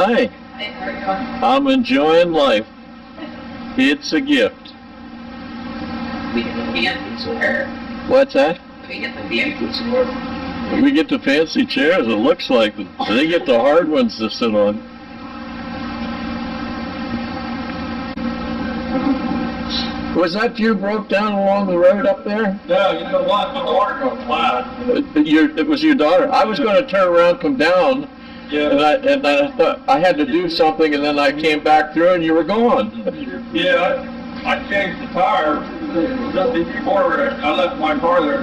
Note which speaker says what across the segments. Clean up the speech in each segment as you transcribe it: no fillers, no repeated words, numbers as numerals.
Speaker 1: Hi. I'm enjoying life. It's a gift.
Speaker 2: We get the fancy chair.
Speaker 1: What's that?
Speaker 2: We get the fancy chair.
Speaker 1: We get the fancy chairs, it looks like. They get the hard ones to sit on. Was that you broke down along the road up there?
Speaker 3: No, you know what? My water goes flat.
Speaker 1: It was your daughter. I was going to turn around, come down,
Speaker 3: Yeah.
Speaker 1: and I thought I had to do something, and then I came back through, and you were gone.
Speaker 3: Yeah, I changed the tire just before I left my car there.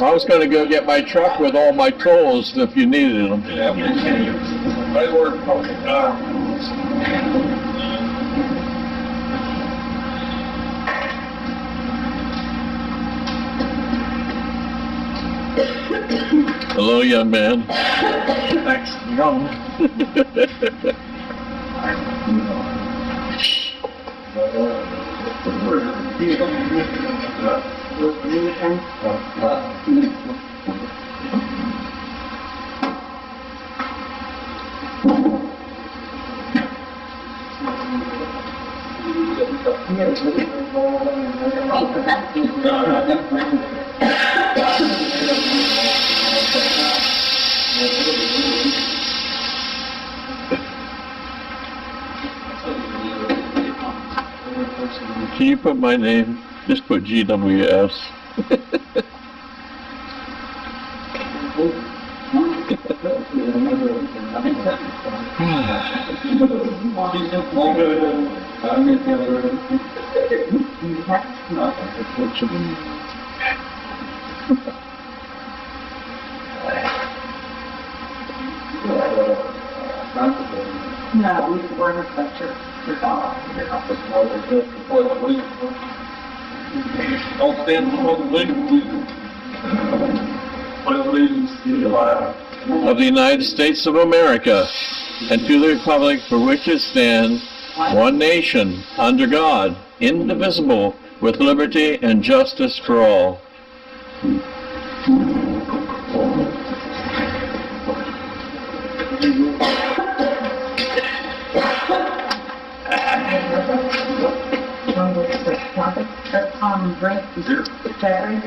Speaker 1: I was going to go get my truck with all my tools if you needed them.
Speaker 3: Yeah, they were perfect.
Speaker 1: Hello, young man.
Speaker 3: Thanks. Young.
Speaker 1: Can you put my name? Just put GWS.
Speaker 2: No, we were in a picture.
Speaker 3: Don't stand for the legal.
Speaker 1: Of the United States of America, and to the republic for which it stands, one nation, under God, indivisible, with liberty and justice for all.
Speaker 2: Thomas Brink is secretary.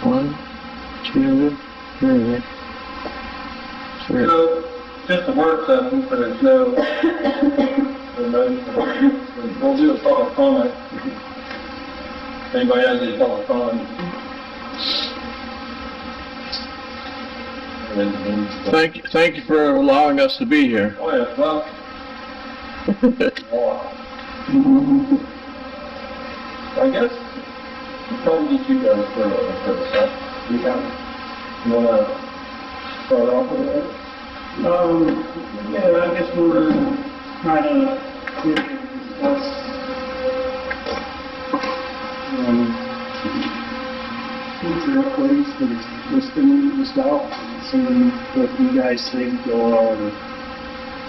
Speaker 1: One, two, three.
Speaker 3: Just a work session, but there's no, we'll do a public comment. Anybody has any public comment?
Speaker 1: Thank you for allowing us to be here.
Speaker 3: Oh, yeah, well. I guess, probably get you guys first, huh? You wanna start off with it?
Speaker 4: Yeah, I guess we're trying to discuss future upgrades that is listed out, seeing what you guys think or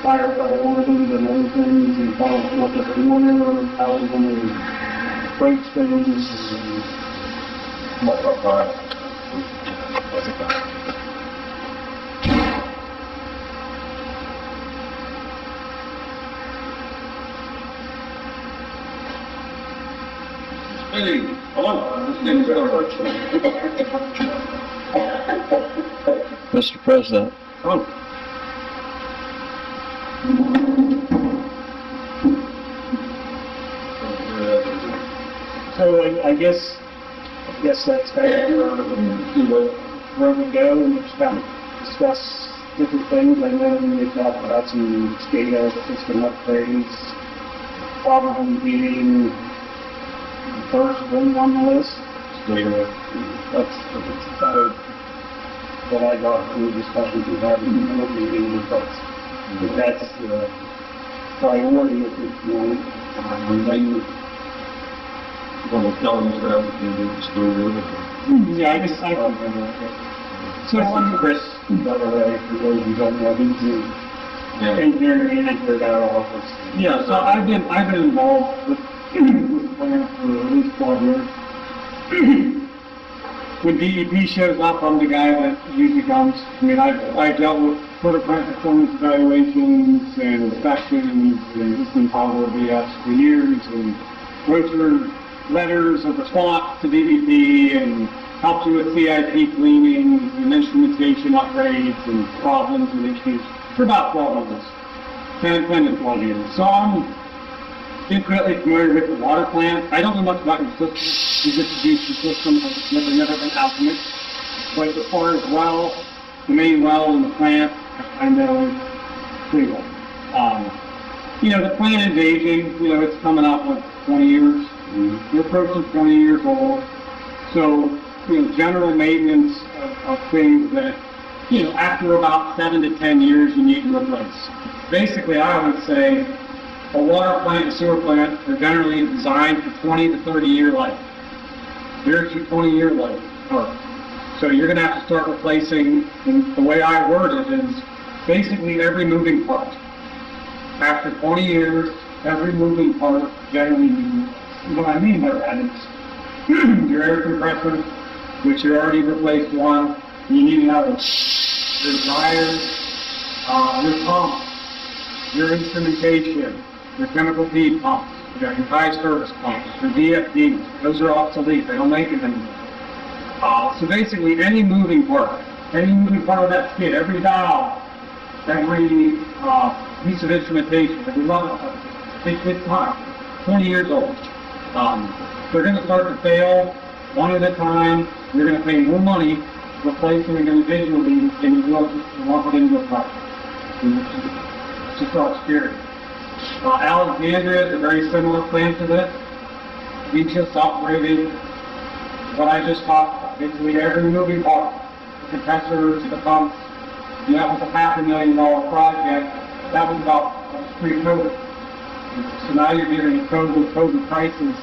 Speaker 4: firefighter orders and other things, and follow what the order, how we're going to break things,
Speaker 3: Hey, hello, this is
Speaker 1: Mr. President.
Speaker 3: Hello.
Speaker 4: So I guess that's kind of where we go and just kind of discuss different things. I know we talked about some SCADA system upgrades, probably being the first thing on the list. That's what I got from the discussions we had in the meeting with folks. That's the priority at this point. Yeah, I guess so Chris, by the way, for those who don't know, he's the engineering manager at our office.
Speaker 3: Yeah, so I've been involved with
Speaker 4: plant for at least 12 years. When DEP shows up, I'm the guy that usually comes. I mean, I dealt with plant performance evaluations and inspections, and it's been probably BS for years, and wrote through letters of response to DEP, and helped you with CIP cleaning and instrumentation upgrades and problems and issues for about 12 years. 10 to 12 years. So I'm intimately familiar with the water plant. I don't know much about the distribution system. I've never been out in it. But as far as the main well in the plant, I know pretty well. The plant is aging. It's coming up with 20 years. We're approaching 20 years old. So, general maintenance of things that, after about 7 to 10 years, you need to replace. Basically, I would say a water plant and sewer plant are generally designed for 20 to 30 year life. Here's your 20-year life. So you're going to have to start replacing, and the way I word it is basically every moving part. After 20 years, every moving part generally needs. What I mean by that is your air compressor, which you already replaced one, you need another. Your dryers, your pumps, your instrumentation, your chemical feed pumps, your high service pumps, your VFDs, those are obsolete, they don't make it anymore. So basically any moving part of that skid, every valve, every piece of instrumentation, every it's time, 20 years old. They're going to start to fail one at a time. You're going to pay more money replacing them individually than you will to lump it into a project. It's just our experience. Alexandria is a very similar plant to this. We just upgraded what I just talked about. Basically every moving part, the compressors, the pumps. That was a $500,000 project. That was about pre-COVID. So now you're getting COVID prices,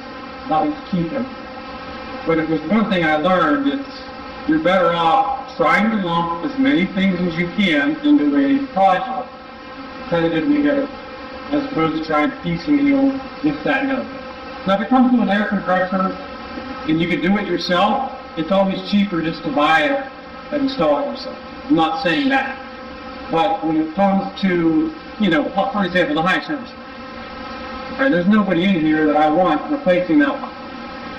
Speaker 4: nothing to keep them. But if there's one thing I learned, it's you're better off trying to lump as many things as you can into a project, tentatively together, as opposed to trying to piecemeal this, that, and other. Now if it comes to an air compressor, and you can do it yourself, it's always cheaper just to buy it and install it yourself. I'm not saying that. But when it comes to, for example, the high service, right, there's nobody in here that I want replacing that one.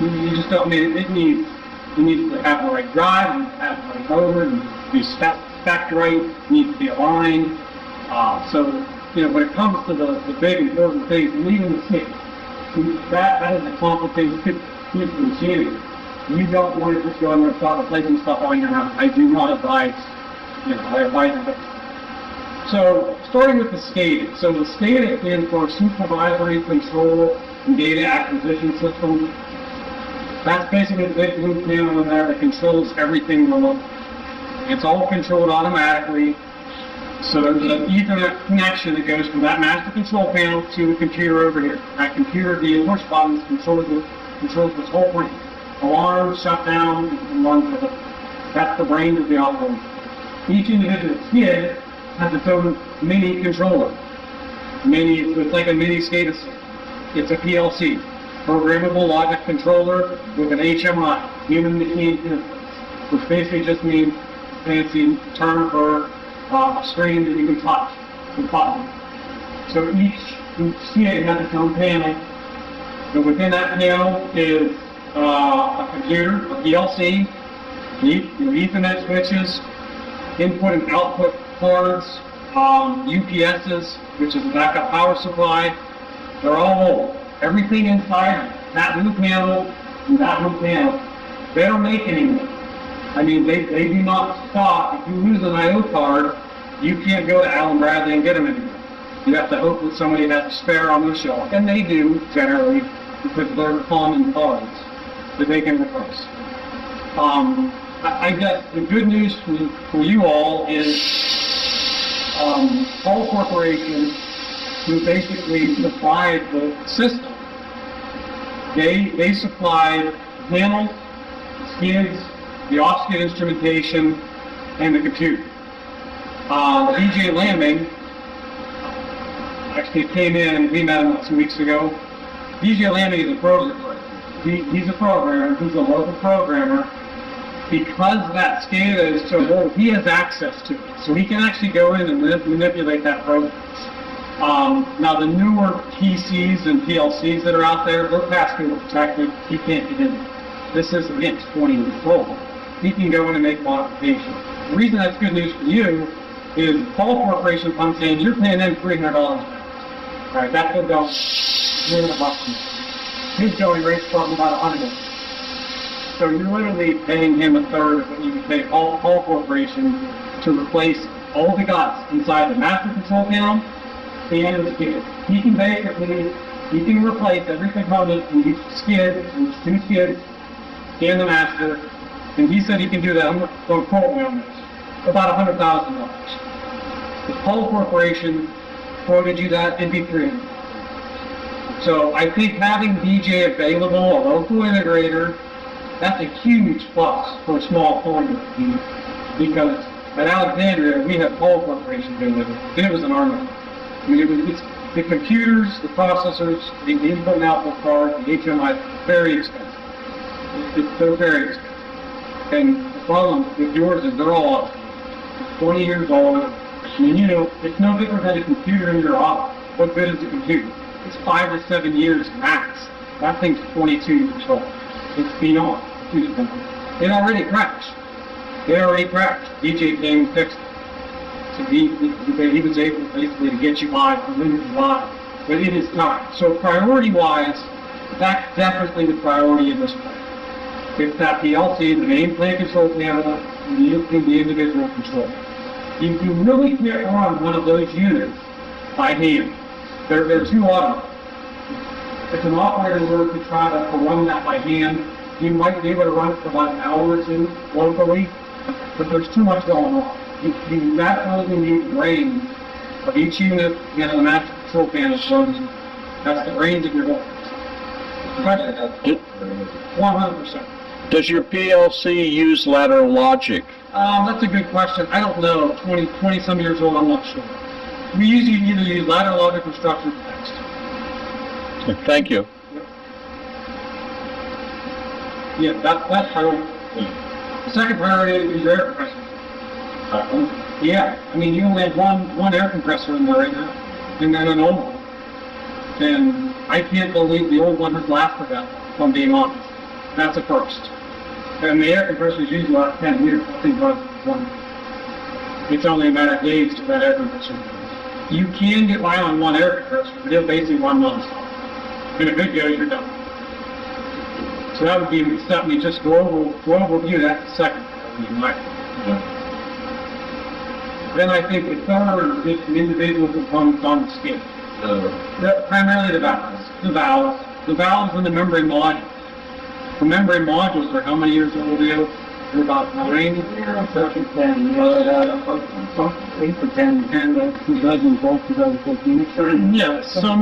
Speaker 4: You just don't need it. It needs to have the right drive, it needs to have the right motor, it needs to be spec'd right, it needs to be aligned. When it comes to the big important things, and even the stick, that is a complicated piece of machinery. You don't want to just go in there and start replacing stuff on your own. I do not advise, I advise it. So, starting with the SCADA. So the SCADA stands for Supervisory Control and Data Acquisition System. That's basically the big blue panel in there that controls everything remotely. It's all controlled automatically. So there's an Ethernet connection that goes from that master control panel to the computer over here. That computer, via push buttons, controls this whole thing. Alarm, shutdown, and runs with it. That's the brain of the operation. Each individual skid has its own mini controller. It's like a mini SCADA system. It's a PLC, programmable logic controller with an HMI, human machine interface, which basically just means fancy term for a screen that you can touch with buttons. So each SCADA has its own panel, and within that panel is a computer, a PLC, your Ethernet switches, input and output cards, UPSs, which is a backup power supply. They're all old. Everything inside that blue panel and that blue panel, they don't make anymore. I mean, they do not stock. If you lose an I/O card, you can't go to Allen Bradley and get them anymore. You have to hope that somebody has a spare on their shelf, and they do generally because they're common cards that they can replace. I guess the good news for you all is Paul Corporation, who basically supplied the system, they supplied panels, skids, the off-skid instrumentation, and the computer. DJ Lamming actually came in, we met him 2 weeks ago. DJ Lamming is a broker.
Speaker 5: he's a programmer, he's a local programmer. Because that SCADA is so old, he has access to it. So he can actually go in and manipulate that program. Now the newer PCs and PLCs that are out there, they're passcode protected. He can't get in. This is, again, 20 years old. He can go in and make modifications. The reason that's good news for you is Paul Corporation comes in, you're paying them $300. All right, that could go $100. His going rate's probably about $100. So you're literally paying him a third of what you would pay Paul Corporation to replace all the guts inside the master control panel and the skid. He can basically, he can replace every component in each skid, in each two skids, and the master. And he said he can do that, I'm going to quote me on this, about $100,000. The Paul Corporation quoted you that, it'd be $300. So I think having DJ available, a local integrator, that's a huge plus for a small formula. Because at Alexandria, we had Paul Corporation available, and it was an army. I mean, it's the computers, the processors, the input and output cards, the HMI, very expensive. They're very expensive. And the problem with yours is they're all 20 years old. I mean, you know, it's no different than a computer in your office. What good is a computer? It's 5 to 7 years max. That thing's 22 years old. It's beyond. It already crashed. It already crashed. DJ came and fixed it. So he was able basically to get you live, to limit you live. But it is time. So priority-wise, that's definitely the priority of this plan. It's that PLC, the main plant control panel, and the individual control. You really can't run one of those units by hand. They're too automated. If an operator were to try to run that by hand, you might be able to run it for about an hour or two locally, but there's too much going on. You absolutely need the range of each unit, you know, the master control panel shows you. That's the range of your voltage. 100%.
Speaker 1: Does your PLC use lateral logic?
Speaker 5: That's a good question. I don't know. 20 some years old, I'm not sure. We usually either use lateral logic or structured text.
Speaker 1: Thank you.
Speaker 5: Yeah, that's priority. The second priority is your air compressor. Yeah, I mean, you only have one air compressor in there right now, and then an old one. And I can't believe the old one has lasted that long, if I'm being honest. That's a first. And the air compressor is usually about 10 years. I think one. It's only a matter of days to that air compressor. You can get by on one air compressor, but it'll basically run nonstop. In a good go, you're done. So that would be something just go overview. That's the second priority. Then I think the third is the individual components on the skid. Primarily the valves. The valves and the membrane modules. The membrane modules are how many years old? They're about 9, 10, 8 to 10, 2012, 2014. Yeah, so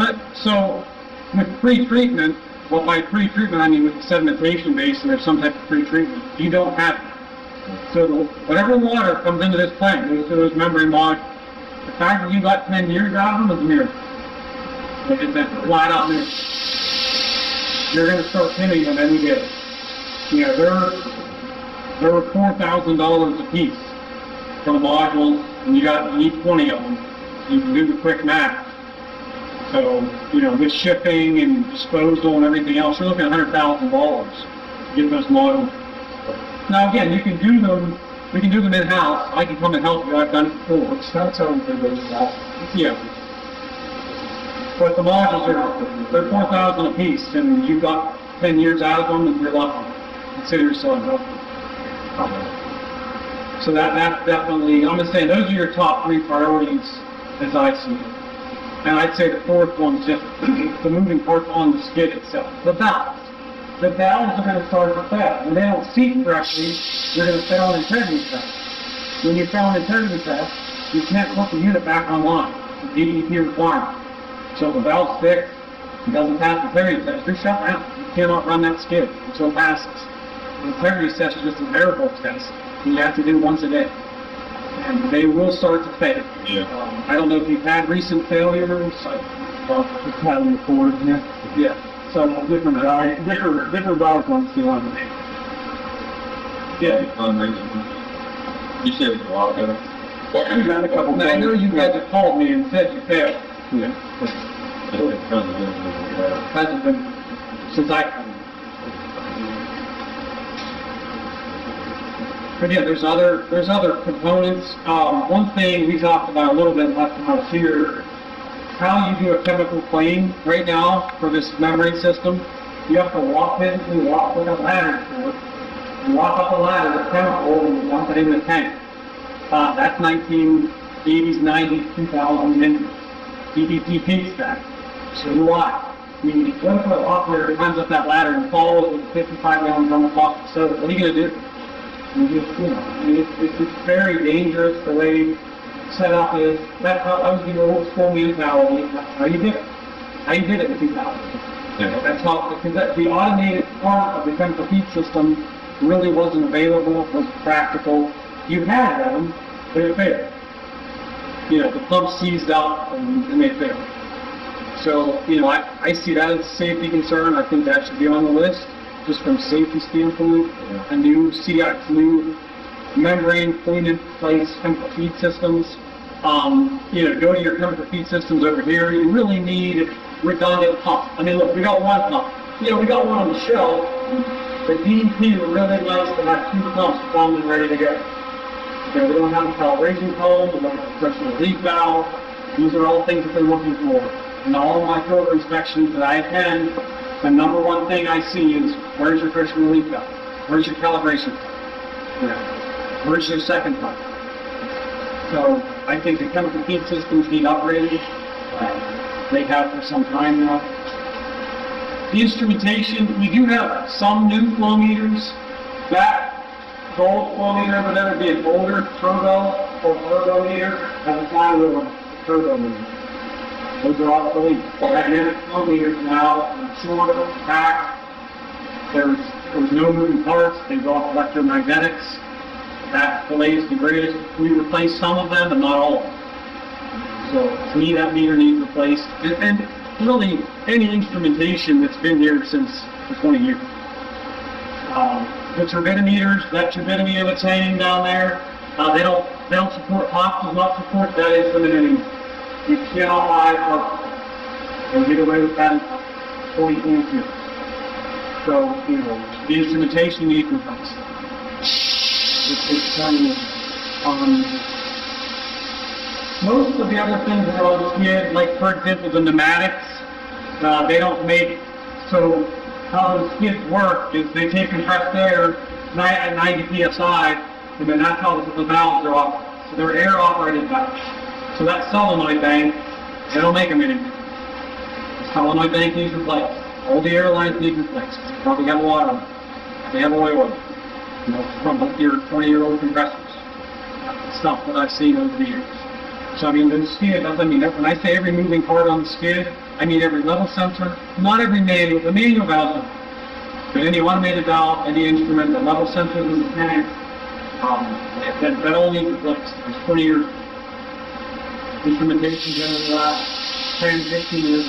Speaker 5: with pre-treatment, well, by pre-treatment, I mean with the sedimentation basin or some type of pre-treatment, you don't have it. So whatever water comes into this plant goes to those membrane modules. The fact that you got 10 years out of them is a miracle. It's a flat out miracle. You're going to start pinning them every day. You know, there were $4,000 a piece for the modules, and you need 20 of them. You can do the quick math. So, you know, with shipping and disposal and everything else, you're looking at $100,000 to get those modules. Now again, we can do them in-house. I can come and help you. I've done it before. It's not so yeah. But the modules they're $4,000 a piece, and you got 10 years out of them, and you're lucky. Consider yourself healthy. So that's definitely, I'm just saying, those are your top 3 priorities as I see it. And I'd say the fourth one's just the moving parts on the skid itself. The valves. The valves are going to start to fail. When they don't seat correctly, you're going to fail an integrity test. When you fail an integrity test, you can't put the unit back online. The DEP requirement. So if the valve's fixed, it doesn't pass the integrity test, you're shut down. You cannot run that skid until it passes. The integrity test is just an air hole test. You have to do once a day. And they will start to fail. I don't know if you've had recent failures. It's had them before, yeah. So different valve ones you want to make. Yeah.
Speaker 3: You said it's a while ago.
Speaker 5: We've had a couple. I know you guys have called me and said you failed.
Speaker 3: Yeah.
Speaker 5: Hasn't been since I come. But yeah, there's other components. One thing we talked about a little bit last time I was here, how you do a chemical clean right now for this membrane system. You have to walk with a ladder to it, and walk up a ladder with chemical and dump it in the tank. That's 1980s, 90s, 2000s, and EDP stack. So do I. I mean, what if an operator climbs up that ladder and falls with a 55-gallon drum of caustic soda? What are you going to do? It's very dangerous the way setup is. That's how I was giving old school mentality. That's how you did it. How you did it in 2000.
Speaker 3: Yeah.
Speaker 5: That's how, because the automated part of the chemical feed system really wasn't available, was practical. You had them, but it failed. You know, the pump seized up and they failed. So, you know, I see that as a safety concern. I think that should be on the list, just from safety standpoint.
Speaker 3: Yeah.
Speaker 5: A new CX, new membrane clean place chemical feed systems. You know, go to your chemical feed systems over here. You really need redundant pumps. I mean, look, we got one pump. You know, we got one on the shelf. The DEP would really nice to have two pumps plumbed and ready to go. Okay, we don't have a calibration column, we don't have a pressure relief valve. These are all things that they're looking for. In all of my filter inspections that I attend, the number one thing I see is, where's your pressure relief valve? Where's your calibration pump? Yeah. Where's your second pump? So I think the chemical feed systems need upgraded. They have for some time now. The instrumentation, we do have some new flow meters. That gold flow meter would ever be an older turbo or turbo meter at the time of a turbo meter. Those are obsolete. Magnetic flow meters now, shorter, packed. There was no moving parts. They go off electromagnetics. That the latest and greatest. We replaced some of them, but not all of them. So to me, that meter needs replaced. And really, any instrumentation that's been here since for 20 years. The turbidimeters, that turbidimeter that's hanging down there, they don't support hops, does not support that instrument anymore. You cannot buy a and get away with that in 2022. So, you know, the instrumentation needs replaced. It's most of the other things are on skid, like for example the pneumatics, they don't make, so how the skids work is they take compressed air at 90 psi, and then that's how the valves are operated. So they're air operated valves. So that solenoid bank, they don't make them anymore. The solenoid bank needs replaced. All the airlines need replaced. They probably have water on them. They have oil, you know, from your 20-year-old compressors. Stuff that I've seen over the years. So I mean, the skid, I mean, when I say every moving part on the skid, I mean every level sensor, not every manual, the manual valve, but any automated valve, any instrument, the level sensors in the tank, that all needs replaced. There's 20 years instrumentation in the last 10, 15 years.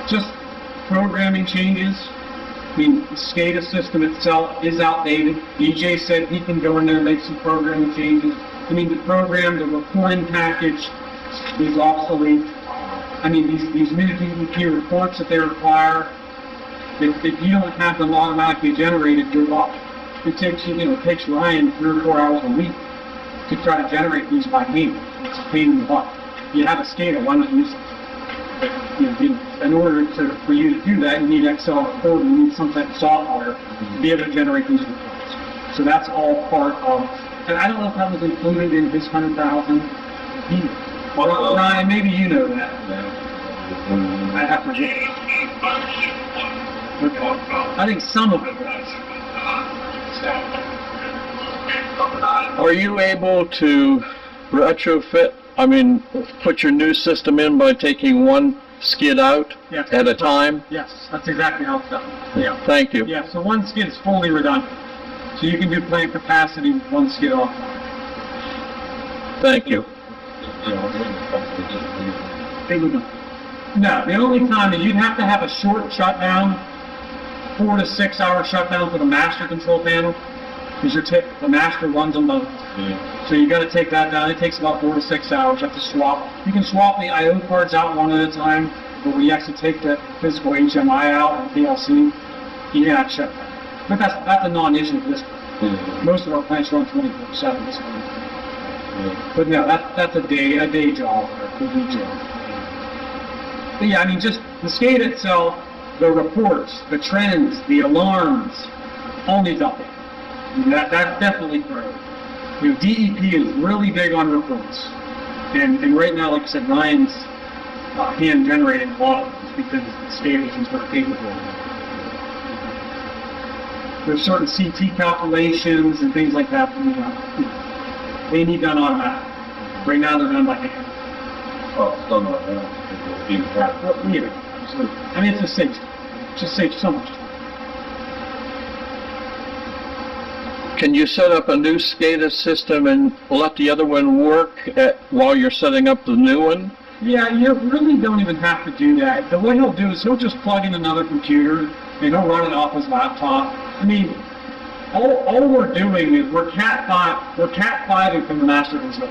Speaker 5: Just programming changes. I mean, the SCADA system itself is outdated. DJ said he can go in there and make some programming changes. I mean, the program, the reporting package is obsolete. I mean, these new DEP reports that they require, if you don't have them automatically generated, you're locked. It takes it takes Ryan 3 or 4 hours a week to try to generate these by hand. It's a pain in the butt. You have a SCADA, why not use it? In order for you to do that, you need Excel report, you need some type of software to be able to generate these reports. So that's all part of, and I don't know if that was included in his 100,000. Well, Ryan, maybe you know that. I have to forget. I think some of it was.
Speaker 1: Are you able to retrofit, I mean, put your new system in by taking one skid out
Speaker 5: Yes.
Speaker 1: at a time?
Speaker 5: Yes, that's exactly how it's done. Yeah.
Speaker 1: Thank you.
Speaker 5: Yeah, so one skid is fully redundant. So you can do plant capacity with one skid off.
Speaker 1: Thank you.
Speaker 5: Big one. No, the only time is you'd have to have a short shutdown, 4 to 6 hour shutdown for the master control panel, because the master runs on both. So you got to take that down. It takes about 4 to 6 hours. You have to swap. You can swap the I/O cards out one at a time, but when you actually take the physical HMI out and PLC, you have to shut down. But that's a non-issue at this point. Most of our plants run 24/7. So. But no, that's a day job or a week job. But yeah, I mean, just the SCADA itself, the reports, the trends, the alarms, all needs updating. I mean, that's definitely great. You know, DEP is really big on reports. And right now, like I said, Ryan's hand generating a lot of them because the SCADA isn't very capable of it. There's certain CT calculations and things like that, you know, they need done automatic. Right now, they're done by hand.
Speaker 3: Oh, still not, yeah.
Speaker 5: Absolutely. I mean, it just saves so much time.
Speaker 1: Can you set up a new SCADA system and let the other one work while you're setting up the new one?
Speaker 5: Yeah, you really don't even have to do that. The way he'll do is he'll just plug in another computer and he'll run it off his laptop. I mean, all we're doing is we're Cat 5 from the master control.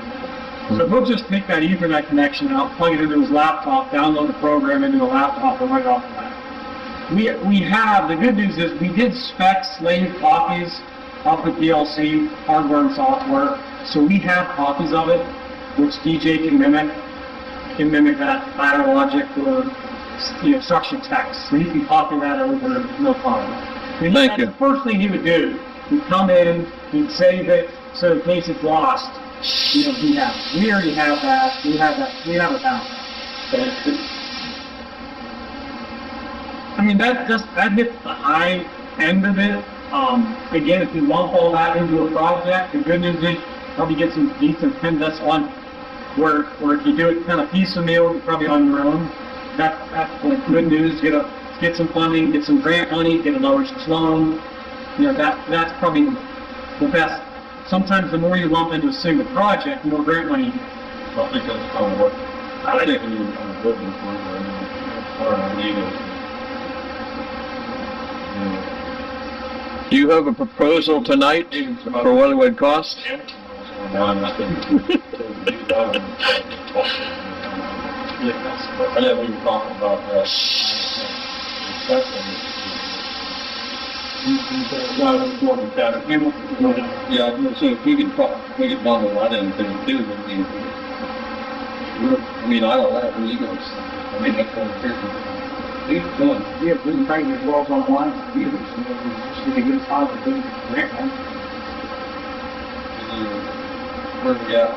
Speaker 5: So he'll just take that Ethernet connection out, plug it into his laptop, download the program into the laptop, and run it off the back. The good news is we did spec slave copies of the PLC hardware and software, so we have copies of it, which DJ can mimic that ladder logic or instruction text. So he can copy that over, no problem. And
Speaker 1: Thank you.
Speaker 5: The first thing he would do, he'd come in, he'd save it, so in case it's lost, we already have that. We have it down. I mean, that hits the high end of it. Again, if you lump all that into a project, the good news is you probably get some decent pinbits on where if you do it kind of piecemeal, you're probably on your own. That's like good news. Get some funding, get some grant money, get a lower loan. You know, that's probably the best. Sometimes the more you lump into a single project, the more grant money you get.
Speaker 3: I think that's kind of what I think we were kind of looking for, or our need is.
Speaker 1: Do you have a proposal tonight for what it would cost?
Speaker 3: I know we were talking about that. Yeah, I was gonna say, if we could bundle that into it too, then I mean, I don't have any egos. I mean, that's what I'm here for.
Speaker 5: Yeah, we can bring these walls online. Just get a good positive grant money.
Speaker 3: Where we at,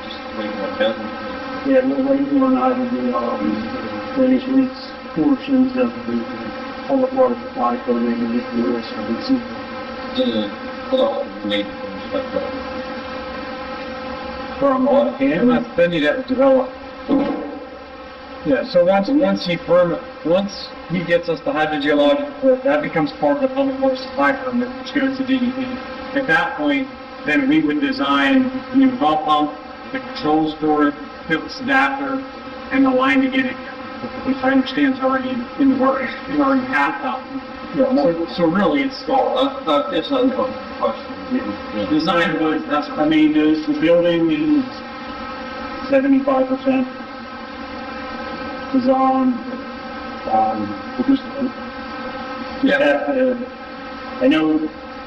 Speaker 3: just waiting on business.
Speaker 4: Yeah, we're waiting on either the drainage leaks portions of the public water supply code, they can get the rest of the season.
Speaker 5: From and then you'd have to develop. Yeah, so once he gets us the hydrogeologic report, that becomes part of the public water supply permit, which goes to DEP. At that point, then we would design the new well pump, the controls for it, Phillips adapter, and the line to get it here, which I understand is already in the works. We already have that. So really, it's
Speaker 3: It's not a question.
Speaker 5: design was, I mean, the building is
Speaker 4: 75% design, I know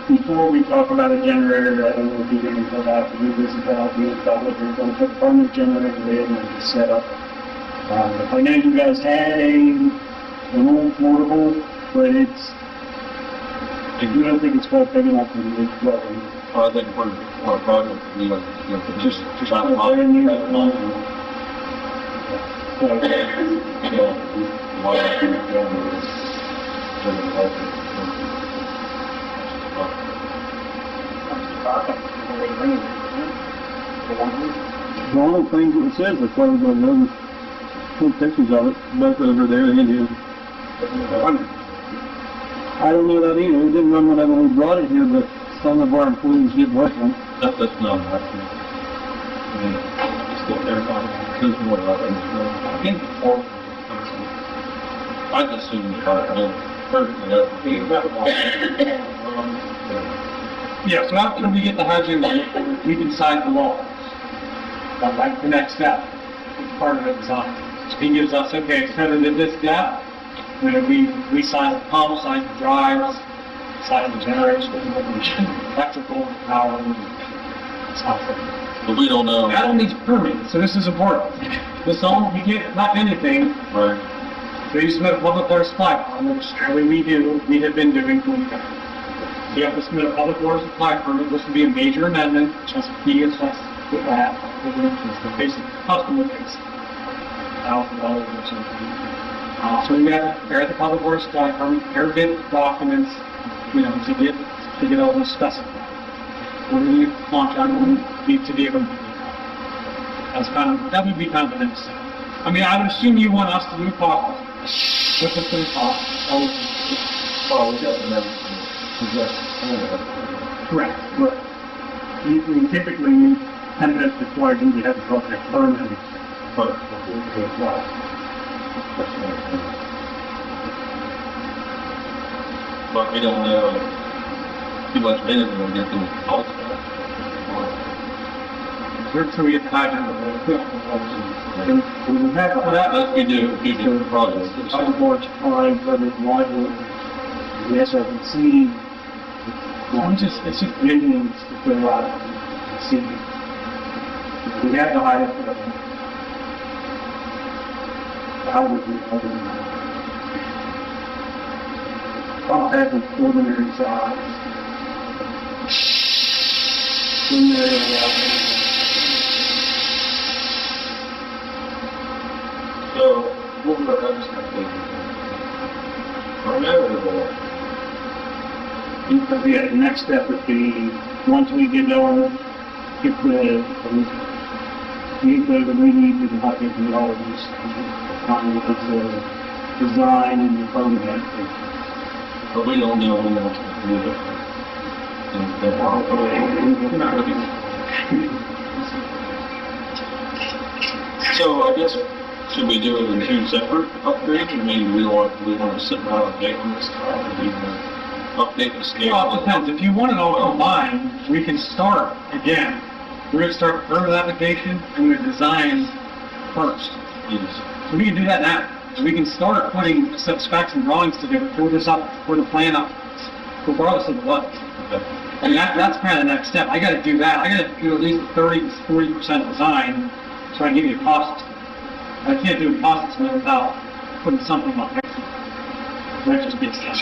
Speaker 4: before we talk about a generator, I don't know if you're going to have to do this and that, we're going to put a permanent generator in and set up. I know you guys had an old portable, but I don't think it's quite big enough to be dwelling.
Speaker 3: I think for our project, just
Speaker 4: not in here.
Speaker 3: The only things that it says, that's why we're going to put pictures of it, both over there and here.
Speaker 4: I don't know that either. We didn't run whenever we brought it here, but some of our employees did work on it.
Speaker 3: That's not actually. I mean, just go there, there's more of it. I think I just assume you
Speaker 5: Yeah, so after we get the housing, we can sign the law. That's like the next step, it's part of the design. So he gives us, okay, it's kind of this step, and then we sign the pump, sign the drives, sign the generators, electrical power, and stuff.
Speaker 3: But we don't know.
Speaker 5: That all needs permits, so this is important. This all, we get, not anything,
Speaker 3: Right.
Speaker 5: so you submit a public water supply permit, which we have been doing for the county. You have to submit a public water supply permit, this would be a major amendment, just he gets us with that, the basic customer base. $1,000 or something. So we have to prepare the public water supply permit, prepare bid documents, to get all this specified. We're going to contract, need to be able to do that. That would be kind of the next step. I mean, I would assume you want us to do cost. What's it going to cost?
Speaker 3: Well, we got the numbers.
Speaker 5: Correct.
Speaker 4: But you typically, tenants required you to have a project permit.
Speaker 3: But we don't know too much minutes we'll get to all
Speaker 5: So we get the hydrant.
Speaker 4: We have a
Speaker 3: that. We do the projects.
Speaker 4: other boards applying for the library, the SRPC. It's just visions to put out, see. We have the hydrant for the, how would we, I'll have the preliminary size.
Speaker 3: So, what would our next step be?
Speaker 4: Yeah, the next step would be, once we get going, get the info that we need to help get the all of this, the design and the program.
Speaker 3: But we don't know when that's going to do it. So I guess, should we do it in two separate upgrades? I mean, we want to sit down and date on this time, update the scale.
Speaker 5: Well, it depends. If you want it all combined, we can start again. We're going to start the permit application and the design first.
Speaker 3: Yes.
Speaker 5: So we can do that now. So we can start putting some specs and drawings together for the plan up, regardless of the what.
Speaker 3: Okay.
Speaker 5: I mean, that's kind of the next step. I got to do that. I got to do at least 30 to 40% design so I can give you a cost. I can't do a cost estimate without putting something on next. That just gets done.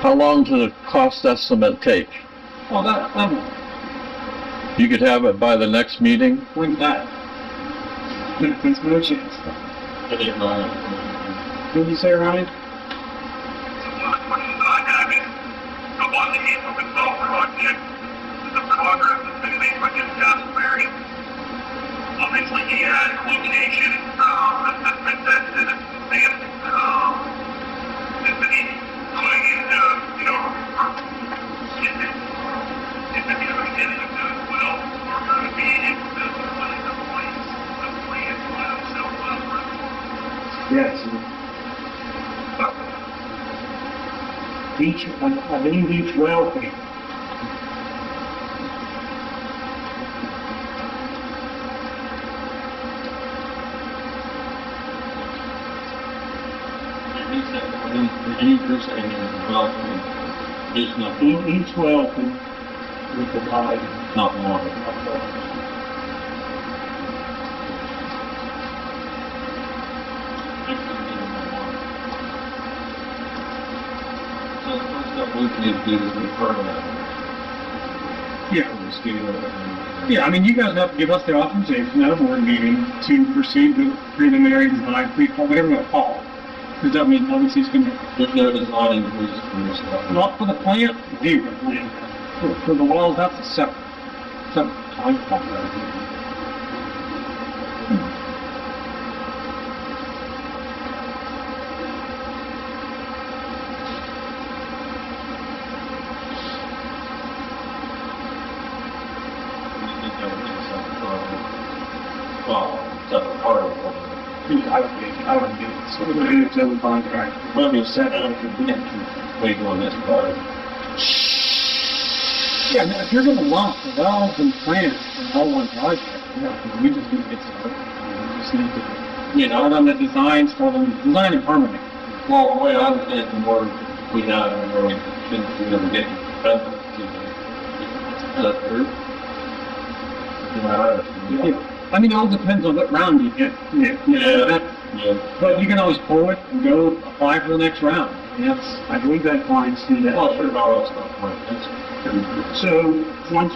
Speaker 1: How long does the cost estimate take?
Speaker 5: Well, that
Speaker 1: You could have it by the next meeting?
Speaker 5: when's that? There's no chance.
Speaker 3: I didn't know.
Speaker 5: What did you say, Ryan?
Speaker 6: One of the questions that I have is, so on the Eastern Consult project, the progress that's been made by this Josh Berry, obviously he had location, that's been tested and advanced, is that he putting into, is it the understanding of doing well, or going to be able to put into place the plan, self-level?
Speaker 4: Yes. Each, I believe each well can.
Speaker 3: You're saying, well, there's nothing,
Speaker 4: Each well can, we provide.
Speaker 3: not more. So the first step we need to do is confirm that.
Speaker 5: Yeah.
Speaker 3: The scale and
Speaker 5: Yeah, I mean, you guys have to give us the authorization at a board meeting to proceed with preliminary design, whatever you want to call it. Because that means obviously it's going to,
Speaker 3: there's no design in this stuff.
Speaker 5: not for the plant, zero. For the wells, that's a separate time contract.
Speaker 3: Well, separate part of it.
Speaker 5: I would do it. So we're gonna do its own contract.
Speaker 3: Let me set it up and wait on this part.
Speaker 5: Yeah, I mean, if you're gonna lump the valves and plants in all one project, we just need to get started. We just need to, start on the designs for them, design and permitting.
Speaker 3: Well, the way I look at it, the more we have, the more we shouldn't be able to get present to the group.
Speaker 5: I mean, it all depends on what round you get. But you can always pull it and go apply for the next round. I believe that clients do that.
Speaker 3: Well, sure, all that stuff, right, that's
Speaker 4: So, once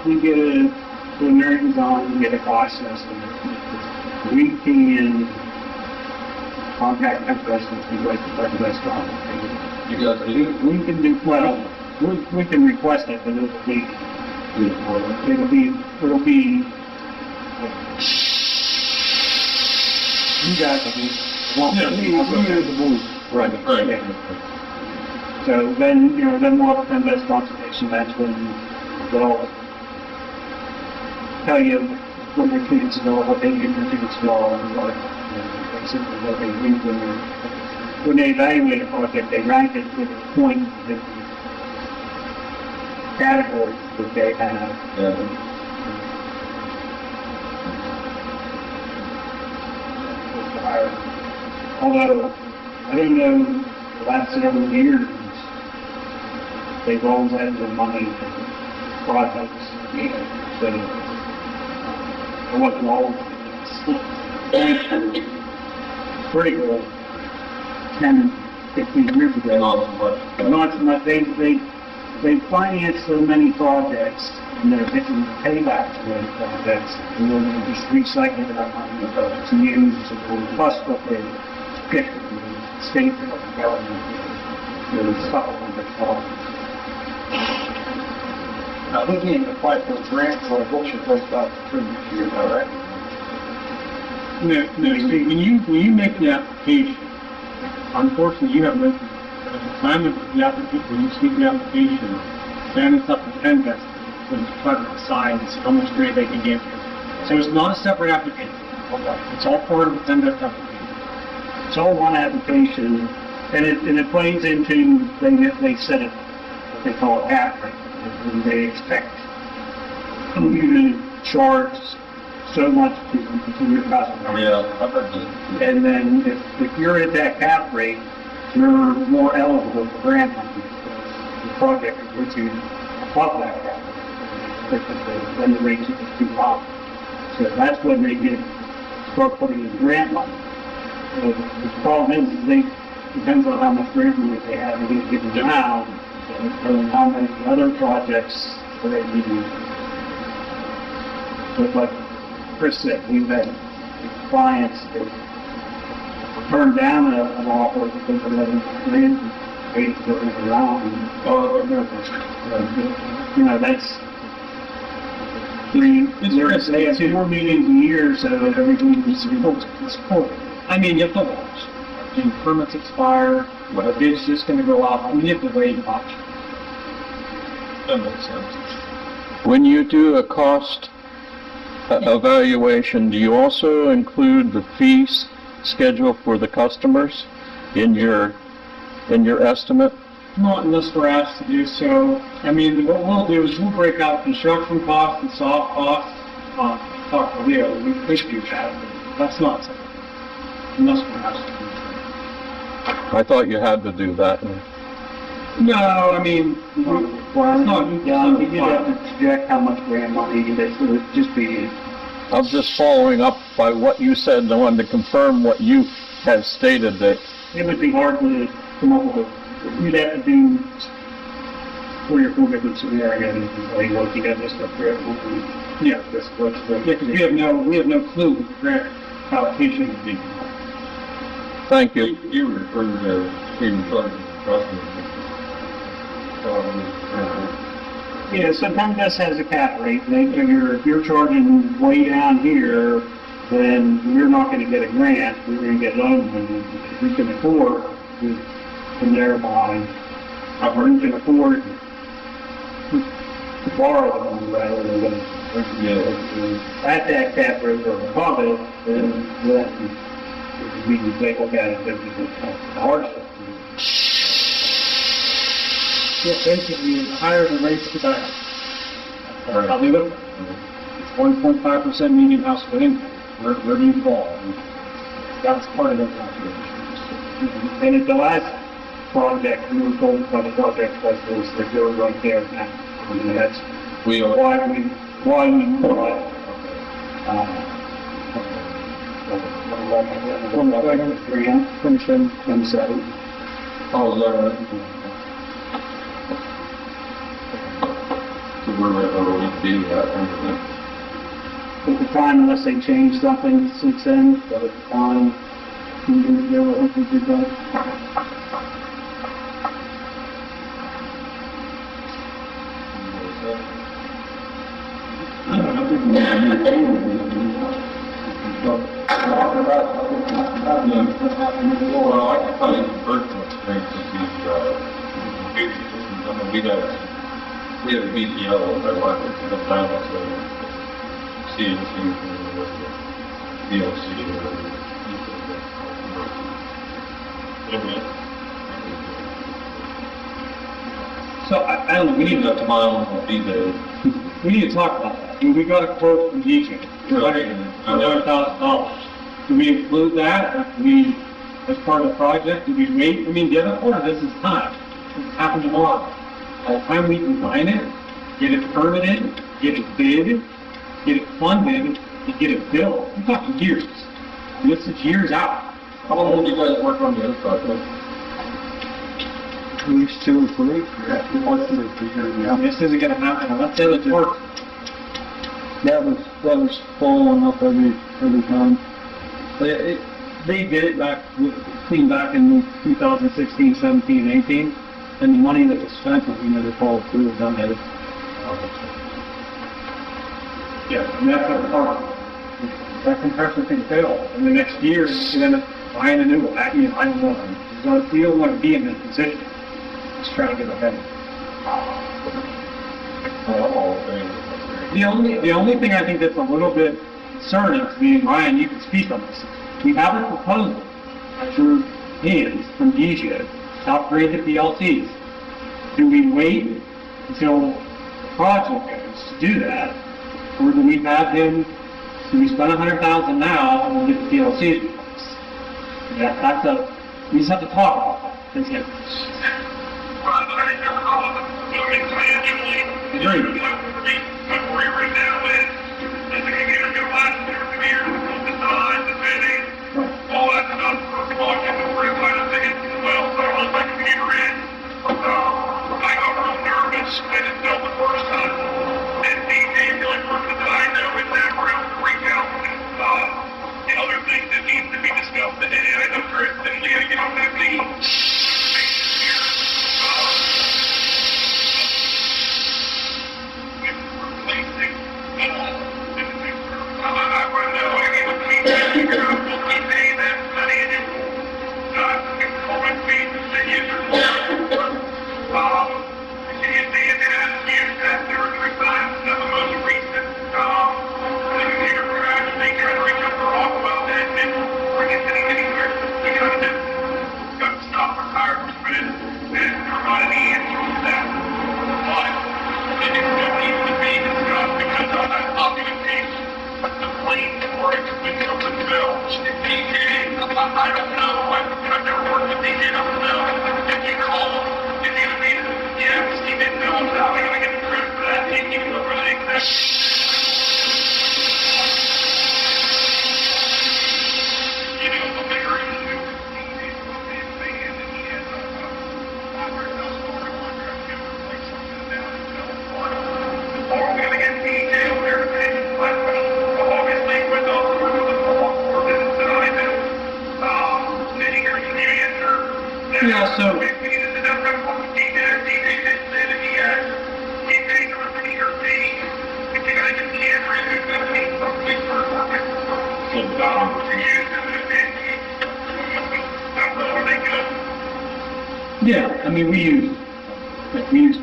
Speaker 4: we get a preliminary design, we get a cost estimate, we can contact that person to like the best offer.
Speaker 3: you got to do.
Speaker 4: We can do, well, we can request it, but it'll be, you guys will be, we the board.
Speaker 3: Right.
Speaker 4: So then, then we'll have a best consultation, that's when they'll tell you what their kids know, what they get their kids know, and what, basically what they read when they evaluate a project, they rank it with a point that categories that they have. Although, I don't know, the last several years, they've always had the money for projects, so I wasn't always pretty good 10, 15 years ago. Not so much, they financed so many projects, and they're getting the payback for those projects, and then they're just recycling that money to use, plus what they get from the state and the government, to supplement the cost.
Speaker 3: Now, who's going to apply for a grant for a books or place about 3 years, all right?
Speaker 5: No, see, when you make the application, unfortunately, you have no, at the time of the application, when you submit the application, then it's up to Penvest to try to decide how much grant they can give you. So it's not a separate application. It's all part of the Penvest application.
Speaker 4: It's all one application, and it plays into, they set it, what they call a cap rate, and they expect you to charge so much to your customer.
Speaker 3: Yeah, I've heard that.
Speaker 4: And then if you're at that cap rate, you're more eligible for grant money. The project is you above that cap rate, when the rate is too high. So that's when they start putting in grant money. So the problem is, depends on how much grant money they have in a given round, and how many other projects they do. But like Chris said, we've had clients that turn down an offer because of that grant, waiting to go around. That's they have 4 meetings a year, so everything is supported.
Speaker 5: I mean, you have to watch. When permits expire, what a bid's just gonna go out, I mean, you have to wait and watch.
Speaker 3: That makes sense.
Speaker 1: When you do a cost evaluation, do you also include the fees schedule for the customers in your estimate?
Speaker 5: Not unless we're asked to do so. I mean, what we'll do is we'll break out construction costs and soft costs. Talk to Leo, we could do that, but that's not something. Unless we're asked to do so.
Speaker 1: I thought you had to do that.
Speaker 5: No, I mean,
Speaker 4: Well,
Speaker 5: it's not,
Speaker 4: you have to project how much grant money it would just be.
Speaker 1: I'm just following up by what you said, and I wanted to confirm what you had stated, that
Speaker 4: It would be hard to come up with, you'd have to do 3 or 4 different scenarios, like, look, you got this stuff for everyone.
Speaker 5: yeah,
Speaker 4: This, what's the.
Speaker 5: yeah, because we have no clue what the grant allocation would be.
Speaker 1: thank you.
Speaker 3: You referred to Stephen Clark,
Speaker 4: Yeah, sometimes this has a cap rate, and they figure if you're charging way down here, then you're not gonna get a grant, you're gonna get loan money. If we can afford, we can thereby, we can afford to borrow them rather than, at that cap rate or above it, then they look at it as a hardship.
Speaker 5: Yeah, basically, the higher the rates, the better. That's how they look. It's 1.5% median household income. Where do you fall? And that's part of their calculation.
Speaker 4: And at the last project, we were told by the project specialist that they were right there now. I mean, that's why we moved on. From the second, 27.
Speaker 3: Oh, is that right? So we're going to do that,
Speaker 4: At the time, unless they changed something since then, but at the time, they were hoping to do that.
Speaker 3: Well, I can tell you the personal experience of these, I mean, we had a BTL at our life at the time, so CNC, VLC,
Speaker 5: So, I don't know, we need
Speaker 3: got
Speaker 5: to,
Speaker 3: to my own feed
Speaker 5: we need to talk about that. I mean, we got a quote from DJ, $100,000. Do we include that, or do we, as part of the project, do we wait? I mean, the other part of this is time. It's happening tomorrow. By the time we design it, get it permitted, get it bid, get it funded, and get it built, we're talking years. This is years out.
Speaker 3: How long will you guys work on the other project?
Speaker 4: At least 2 or 3. Yeah.
Speaker 5: This isn't gonna happen, let's say it's work.
Speaker 4: That was following up every time.
Speaker 5: They did it back in 2016, 17, 18, and the money that was spent, we never followed through and done it. Yeah, and that's our part. That compressor can fail, and the next year, you end up buying a new one. I don't know. We don't want to be in this position. Just trying to get ahead. The only thing I think that's a little bit concerning to me, and Ryan, you can speak on this. We have a proposal through hands from DJ to upgrade the PLCs. Do we wait until the project goes to do that? Or do we have him, do we spend $100,000 now and we'll get the PLCs replaced? Yeah, we just have to talk about that. That's it. Agreed.
Speaker 6: Right now is the computer going to last 2 or 3 years, the design, the bidding, all that stuff for blocking the real kind of thing as well. So I don't let my computer in. I got real nervous when it fell the first time. And DJ, the only person that I know in that room freaked out. And other things that need to be discussed. And I know Chris and Leah get on that team. I don't know. I've never worked with DJ. I don't know. If you call him, is he going to be yes, he didn't know him. How are we going to get the credit for that? He can go over the exact. You know, the bigger issue is what they say is that he has a $500,000 contract to replace something down in California. Or are we going to get DJ on their opinion? Obviously, with the business that I do.
Speaker 5: Yeah, so. Yeah, I mean, we use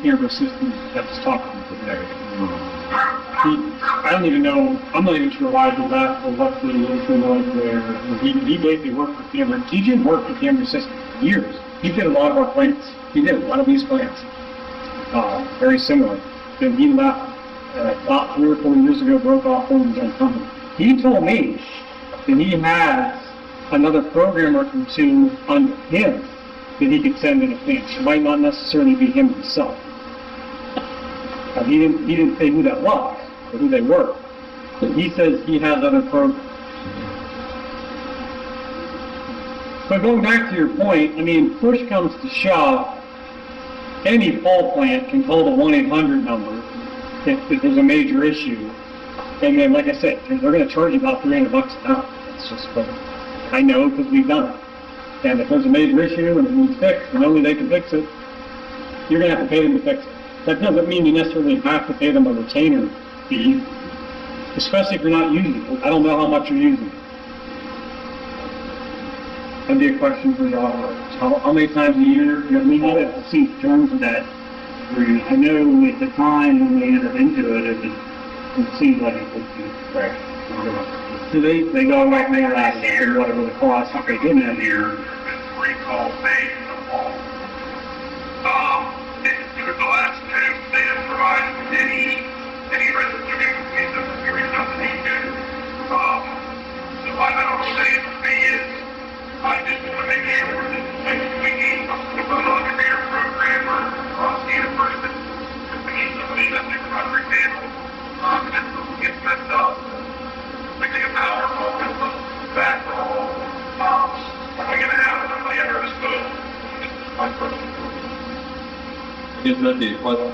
Speaker 5: camera systems that's talking to everything. I don't even know, I'm not even sure why he left or what the issue was there. He basically worked for TIMA. He did work for TIMA Systems for years. He did a lot of our plants. He did a lot of these plants. Very similar. Then he left about 3 or 4 years ago, broke off from his own company. He told me that he has another programmer or two under him that he could send in advance. It might not necessarily be him himself. He didn't say who that was or who they were. But he says he has other programs. But going back to your point, I mean, push comes to shove, any fall plant can call the 1-800 number if there's a major issue. And then, like I said, they're going to charge you about $300 an hour. It's just what I know because we've done it. And if there's a major issue and it needs fixed, and only they can fix it, you're going to have to pay them to fix it. That doesn't mean you necessarily have to pay them a retainer fee, especially if you're not using it. I don't know how much you're using it. That'd be a question for the auditor. How many times a year? You know, we need to see terms of that agreement. I know at the time when we entered into it, it seemed like it would be right. So they go right there last year, whatever the cost, if they didn't have here.
Speaker 6: Recall May in the fall. For the last two, they didn't provide any resolution in the period of the need to. So I don't know what the fee is. I just want to make sure that we need to put on a computer programmer across the university. We need somebody that's a recovery panel. If it gets messed up, we take a power phone, back roll. We're going to have somebody at our disposal.
Speaker 3: I guess that'd be a question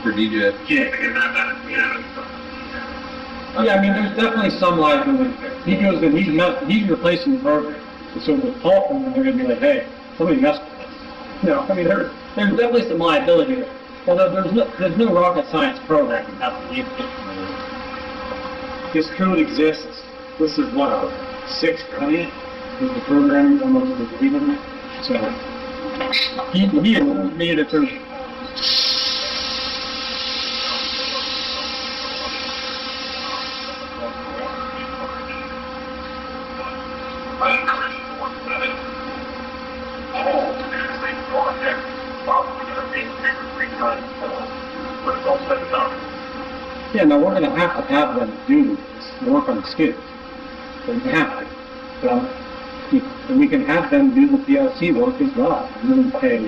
Speaker 3: for DJ.
Speaker 6: Yeah, because that, you know.
Speaker 5: Yeah, I mean, there's definitely some liability there. He goes in, he's replacing the program. So with Paul, they're going to be like, hey, somebody messed with us. You know, I mean, there's definitely some liability there. Although there's no rocket science program. This code exists. This is what, 6 million is the program almost completed. So he made it through.
Speaker 6: I encourage you to work with it. All to do the same project, probably going to be 2 or 3 times when it's all said and done.
Speaker 5: Yeah, now we're going to have them do this, work on the skids. We have to. And we can have them do the PLC work as well. And then pay a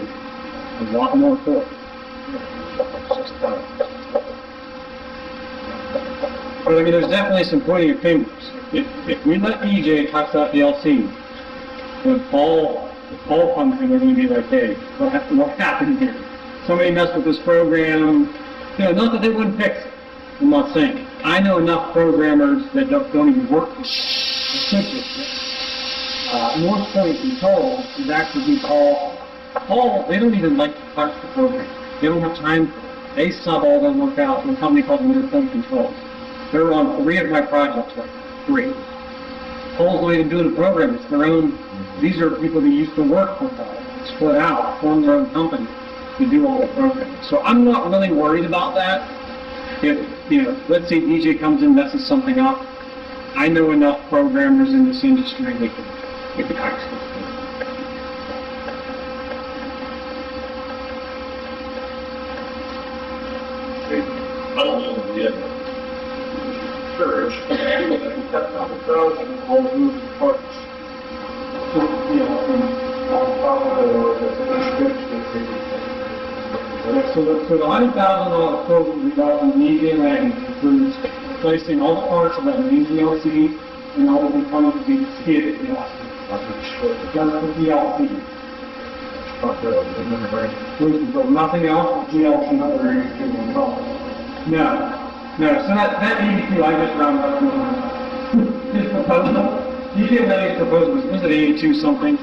Speaker 5: lot more for it. It's just, but I mean, there's definitely some pointing of fingers. If we let EJ touch that PLC, when Paul comes in, we're going to be like, hey, what happened here? Somebody messed with this program. You know, not that they wouldn't fix it. I'm not saying. I know enough programmers that don't even work with it. North Point Control is actually we call, they don't even like to touch the program. They don't have time for it. They sub all their work out to a company called North Point Control. They're on 3 of my projects right now. 3. Paul's not even doing the program. It's their own, these are people that used to work for Paul, split out, form their own company to do all the programming. So I'm not really worried about that. If, you know, let's say DJ comes in and messes something up, I know enough programmers in this industry that can fix it.
Speaker 3: I don't know yet. Church, that's not the code and all the moving parts. So, you know, on top of
Speaker 5: So the $100,000 program regarding media and includes replacing all the parts of that main DLC and all the components of the skid DLC. Just the DLC. So nothing else, DLC number anything at all. No. So that 82 I just rounded up to his proposal. You did that his proposal was it 82 something?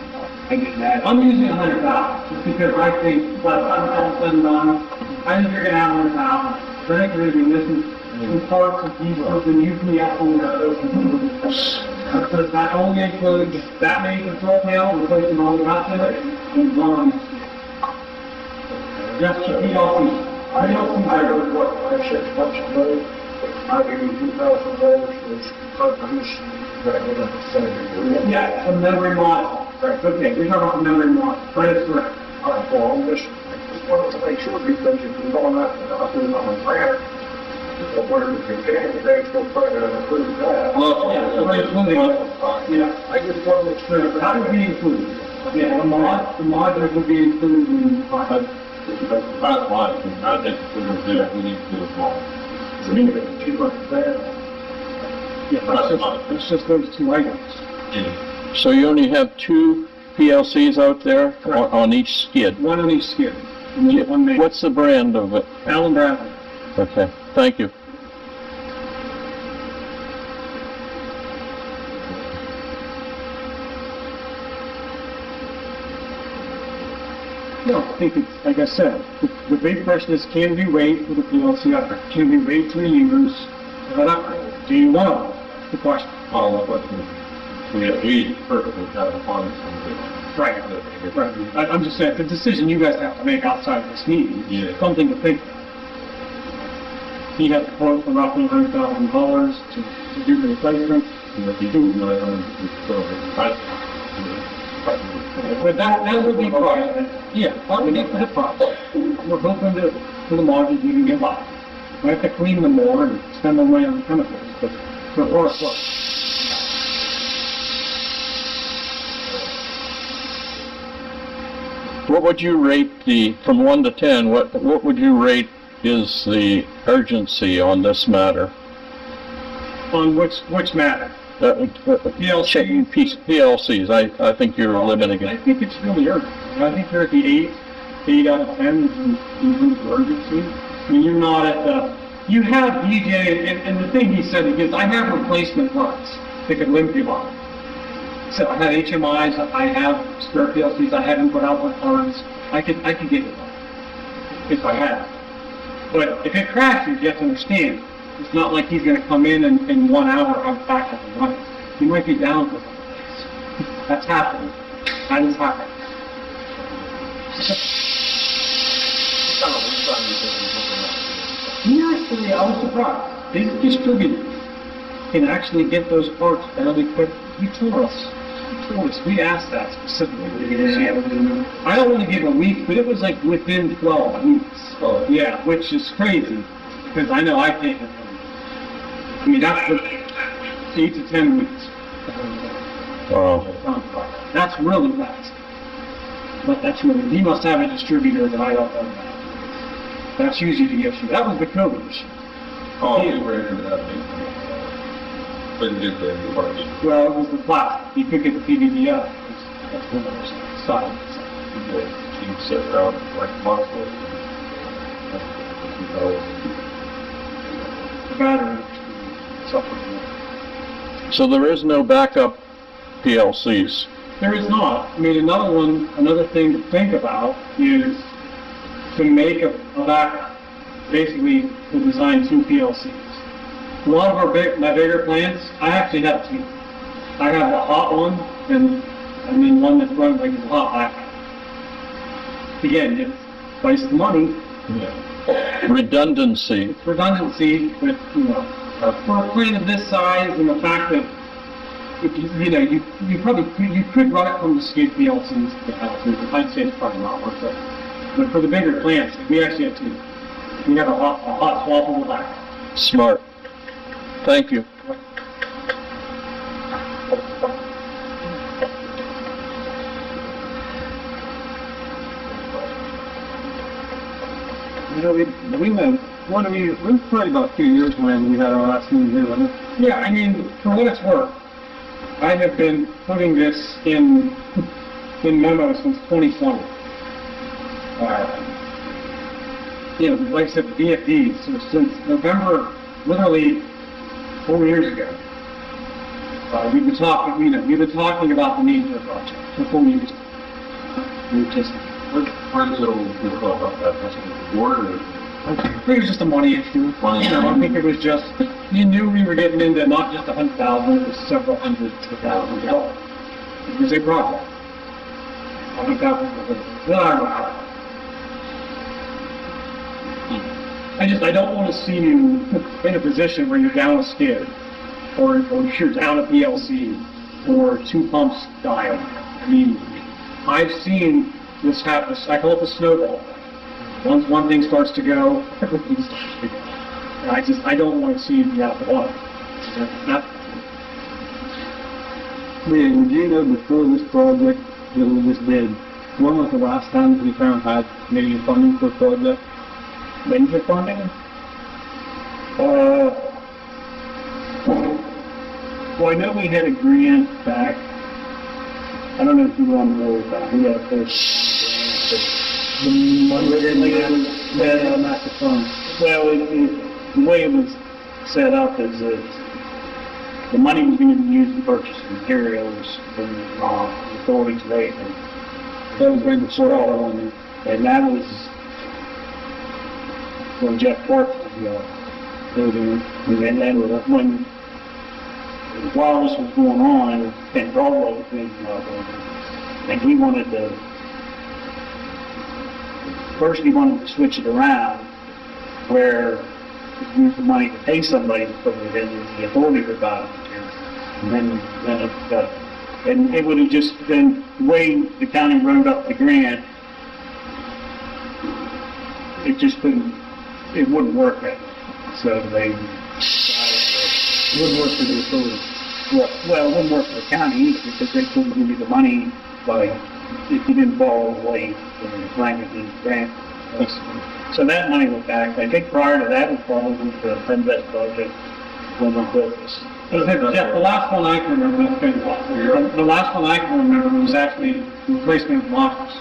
Speaker 5: I get that. I'm using 100,000 just because I think by the time it's all said and done, I think you're going to have 100,000. I think you're going to be missing some parts and pieces and usually have to those components. Because that only includes that many control panels, replacing all the rest of it, and one on the just the PLC.
Speaker 4: I don't think I heard what I said, much money, I gave you $2,000 for purpose.
Speaker 5: Yeah, the memory model. Right, okay, we're talking about the memory model. That is correct.
Speaker 4: All right, well, I'm just wanted to make sure because if you're going up and up and on a grant, or whatever you can, they still try to improve that.
Speaker 3: Well,
Speaker 5: Yeah, so we're including it. Yeah.
Speaker 4: I just want to make sure that
Speaker 5: That would be included. Yeah, the modular would be included in the project.
Speaker 3: That's why, I think we're gonna do that, we need to do it more.
Speaker 4: it's even too much bad.
Speaker 5: Yeah, it's just those two items.
Speaker 3: Yeah.
Speaker 1: So you only have 2 PLCs out there
Speaker 5: Correct.
Speaker 1: on each skid?
Speaker 5: One on each skid. And then one main.
Speaker 1: What's the brand of it?
Speaker 5: Allen Bradley.
Speaker 1: Okay, thank you.
Speaker 5: No, I think it's, like I said, the big question is, can we wait for the PLC upgrade? Can we wait 3 years for that upgrade? Do you want to? That's the question.
Speaker 3: Well, that's what we perfectly have a fund.
Speaker 5: Right. Right. I'm just saying, the decision you guys have to make outside of this meeting
Speaker 3: Yeah.
Speaker 5: is something to think about. He had to quote for roughly $100,000 to do the replacement. But that would be part, yeah, that would be for the project. We're hoping to, for the modules you can get by. We have to clean them more and spend more money on chemicals, but for us, look.
Speaker 1: What would you rate from 1 to 10, what would you rate is the urgency on this matter?
Speaker 5: On which matter?
Speaker 1: PLCs, I think you're limiting
Speaker 5: I
Speaker 1: it.
Speaker 5: think it's really urgent. I think you're at the 8 out of 10 is urgency. I mean, you're not at the, you have DJ, and the thing he said is, I have replacement parts that could limp you on. So I have HMIs, I have spare PLCs, I have input-output parts, I could get it if I had. But if it crashes, you have to understand, it's not like he's gonna come in 1 hour, I'm back up and running. He might be down for some days. That's happening. That is happening. Actually, I was surprised. These distributors can actually get those parts fairly quick. He told us. We asked that specifically. I don't want to give a week, but it was like within 12 weeks.
Speaker 3: Oh.
Speaker 5: Yeah, which is crazy, because I know I can't get them. I mean, that's what, 8 to 10 weeks.
Speaker 1: Wow.
Speaker 5: That's really fast. But that's really, he must have a distributor that I don't know about. That's usually the issue. That was the COVID issue.
Speaker 3: Oh, we were into that. Couldn't get the party.
Speaker 5: Well, it was the plastic. You could get the PVDF. That's one of those sides.
Speaker 3: Team set around like monsters.
Speaker 5: The battery. Something.
Speaker 1: So there is no backup PLCs?
Speaker 5: There is not. I mean, another thing to think about is to make a backup. Basically, to design 2 PLCs. A lot of my bigger plants, I actually have 2. I have a hot one and then one that runs like a hot backup. Again, it's waste of money.
Speaker 3: Yeah.
Speaker 1: Redundancy.
Speaker 5: It's redundancy, but for a plant of this size and the fact that if you could run it from the skid PLCs, I'd say it's probably not worth it. But for the bigger plants, we actually have 2. We have a hot swappable backup.
Speaker 1: Smart. Thank you.
Speaker 4: It was probably about 2 years when we had our last meeting here, wasn't it?
Speaker 5: Yeah, I mean, for what it's worth, I have been putting this in memos since 2020. Like I said, the DFDs, so since November, literally 4 years ago. We've been talking about the need for a project for 4 years. We've just,
Speaker 3: Where's the club up that? That's the border.
Speaker 5: I think it was just a money issue.
Speaker 3: Money.
Speaker 5: I think it was just, you knew we were getting into not just 100,000, it was several hundred thousand dollars. It was a project. I think that was the, then I don't know. I don't want to see you in a position where you're down a skid, or you're down a PLC, or two pumps die. I mean, I've seen this happen. I call it the snowball. Once one thing starts to go, everything starts to go. And I don't want to see you be out the water.
Speaker 7: Lee, would you know before this project that we just did, when was the last time we found had major funding for a project?
Speaker 4: Major funding? Well, I know we had a grant back. I don't know if you want to know about it. Yeah,
Speaker 7: The money we didn't get on that fund.
Speaker 4: well, the way it was set up is that the money was going to be used to purchase materials and authorities rate.
Speaker 7: That was right before all that one.
Speaker 4: And that was when Jeff Clark was building. And then when while this was going on, and Broadway was being and he wanted to, first he wanted to switch it around, where he used the money to pay somebody to put it in, the authority would buy it. And then it got, and it would have just been, the way the county wrote up the grant, it just couldn't, it wouldn't work out. So they decided
Speaker 7: It wouldn't work for the authority.
Speaker 4: well, it wouldn't work for the county either, because they couldn't give you the money by, if you didn't follow the way the language in the grant. So that money went back. I think prior to that was probably the Invest project when we built this.
Speaker 5: Jeff, the last one I can remember, the last one I can remember was actually replacement of modules.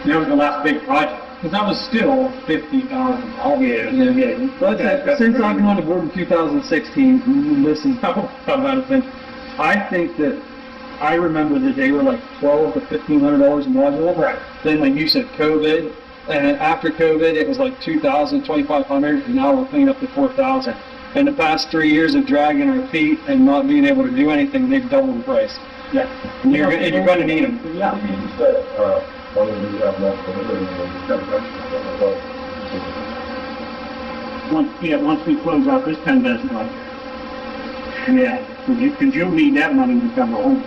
Speaker 5: That was the last big project, because that was still $50,000.
Speaker 4: Yeah.
Speaker 7: But since I've been on the board in 2016, listen, about it, I think that I remember that they were like $1,200 to $1,500 a module.
Speaker 4: Right.
Speaker 7: Then, like you said, COVID, and after COVID, it was like $2,000, $2,500, and now we're cleaning up to $4,000. In the past 3 years of dragging our feet and not being able to do anything, they've doubled the price.
Speaker 4: Yeah.
Speaker 7: And you're going to need them.
Speaker 4: Yeah. Once we close out this Invest project. Yeah, because you'll need that money to cover home.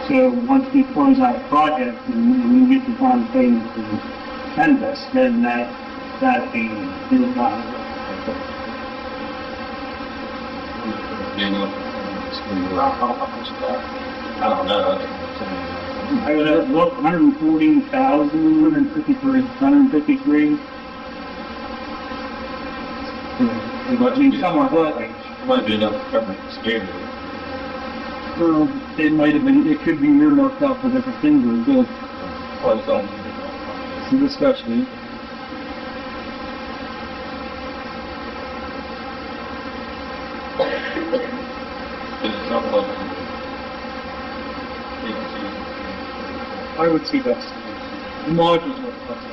Speaker 4: So once we close out the project and we get the final payment to Invest, then that'd be the final.
Speaker 3: I don't know.
Speaker 4: I would have looked 140,000, 153.
Speaker 3: It
Speaker 4: I mean, somewhere like.
Speaker 3: might be enough to cover the scale.
Speaker 7: Well, it might have been, it could be earmarked out for different things, or good.
Speaker 3: Well, it's all.
Speaker 7: It's a discussion.
Speaker 3: It's not like.
Speaker 5: I would see that. The modules were plus.